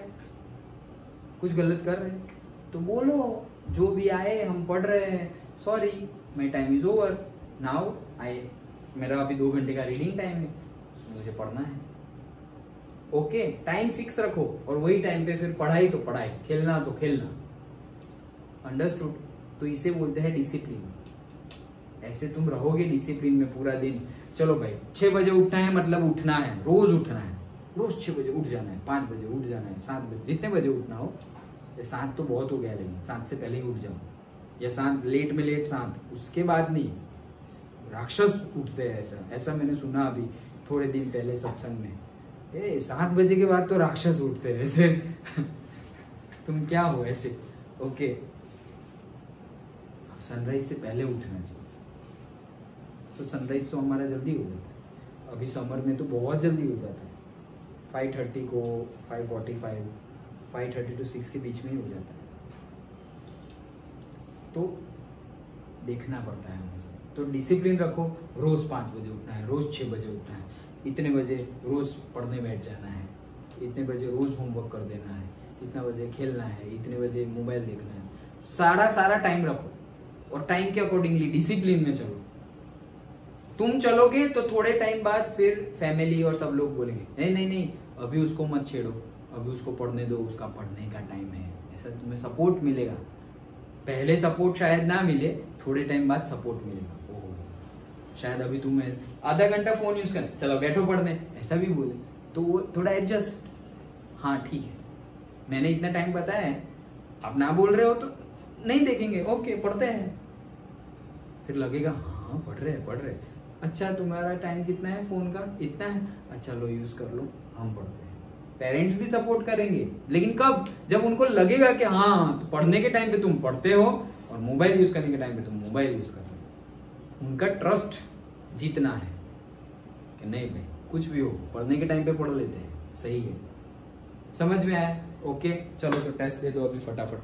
कुछ गलत कर रहे हैं तो बोलो, जो भी आए हम पढ़ रहे हैं, sorry my time is over now, मेरा अभी 2 घंटे का रीडिंग टाइम है, मुझे पढ़ना है, ओके। टाइम फिक्स रखो और वही टाइम पे फिर पढ़ाई तो पढ़ाई, खेलना तो खेलना। अंडरस्टूड? तो इसे बोलते हैं डिसिप्लिन। ऐसे तुम रहोगे डिसिप्लिन में पूरा दिन, चलो भाई 6 बजे उठना है, मतलब उठना है, रोज उठना है, रोज 6 बजे उठ जाना है, 5 बजे उठ जाना है, 7 बजे, जितने बजे उठना हो, ये 7 तो बहुत हो गया, लेकिन 7 से पहले ही उठ जाओ, या 7 लेट में लेट 7, उसके बाद नहीं। राक्षस उठते हैं, ऐसा मैंने सुना अभी थोड़े दिन पहले सत्संग में, 7 बजे के बाद तो राक्षस उठते हैं ऐसे तुम क्या हो ऐसे? ओके, सनराइज से पहले उठना चाहिए, तो सनराइज तो हमारा जल्दी हो जाता है, अभी समर में तो बहुत जल्दी हो जाता है, 5:30 को 5:45, 5:30 to 6 के बीच में ही हो जाता है, तो देखना पड़ता है हमें। तो डिसिप्लिन रखो, रोज 5 बजे उठना है, रोज 6 बजे उठना है, इतने बजे रोज पढ़ने बैठ जाना है, इतने बजे रोज होमवर्क कर देना है, इतना बजे खेलना है, इतने बजे मोबाइल देखना है, सारा टाइम रखो और टाइम के अकॉर्डिंगली डिसिप्लिन में चलो। तुम चलोगे तो थोड़े टाइम बाद फिर फैमिली और सब लोग बोलेंगे नहीं, अभी उसको मत छेड़ो, अभी उसको पढ़ने दो, उसका पढ़ने का टाइम है, ऐसा तुम्हें सपोर्ट मिलेगा। पहले सपोर्ट शायद ना मिले, थोड़े टाइम बाद सपोर्ट मिलेगा। शायद अभी तुम्हें आधा घंटा फोन यूज कर, चलो बैठो पढ़ने, ऐसा भी बोले तो वो थोड़ा एडजस्ट, हाँ ठीक है मैंने इतना टाइम बताया है, आप ना बोल रहे हो तो नहीं देखेंगे, ओके पढ़ते हैं, फिर लगेगा हाँ पढ़ रहे, अच्छा तुम्हारा टाइम कितना है फोन का? इतना है, अच्छा लो यूज कर लो, हम पढ़ते हैं। पेरेंट्स भी सपोर्ट करेंगे, लेकिन कब? जब उनको लगेगा कि हाँ तो पढ़ने के टाइम पे तुम पढ़ते हो और मोबाइल यूज करने के टाइम पे तुम मोबाइल यूज कर रहे हो। उनका ट्रस्ट जीतना है कि नहीं भाई कुछ भी हो पढ़ने के टाइम पे पढ़ लेते हैं, सही है। समझ में आया? ओके चलो तो टेस्ट दे दो अभी फटाफट।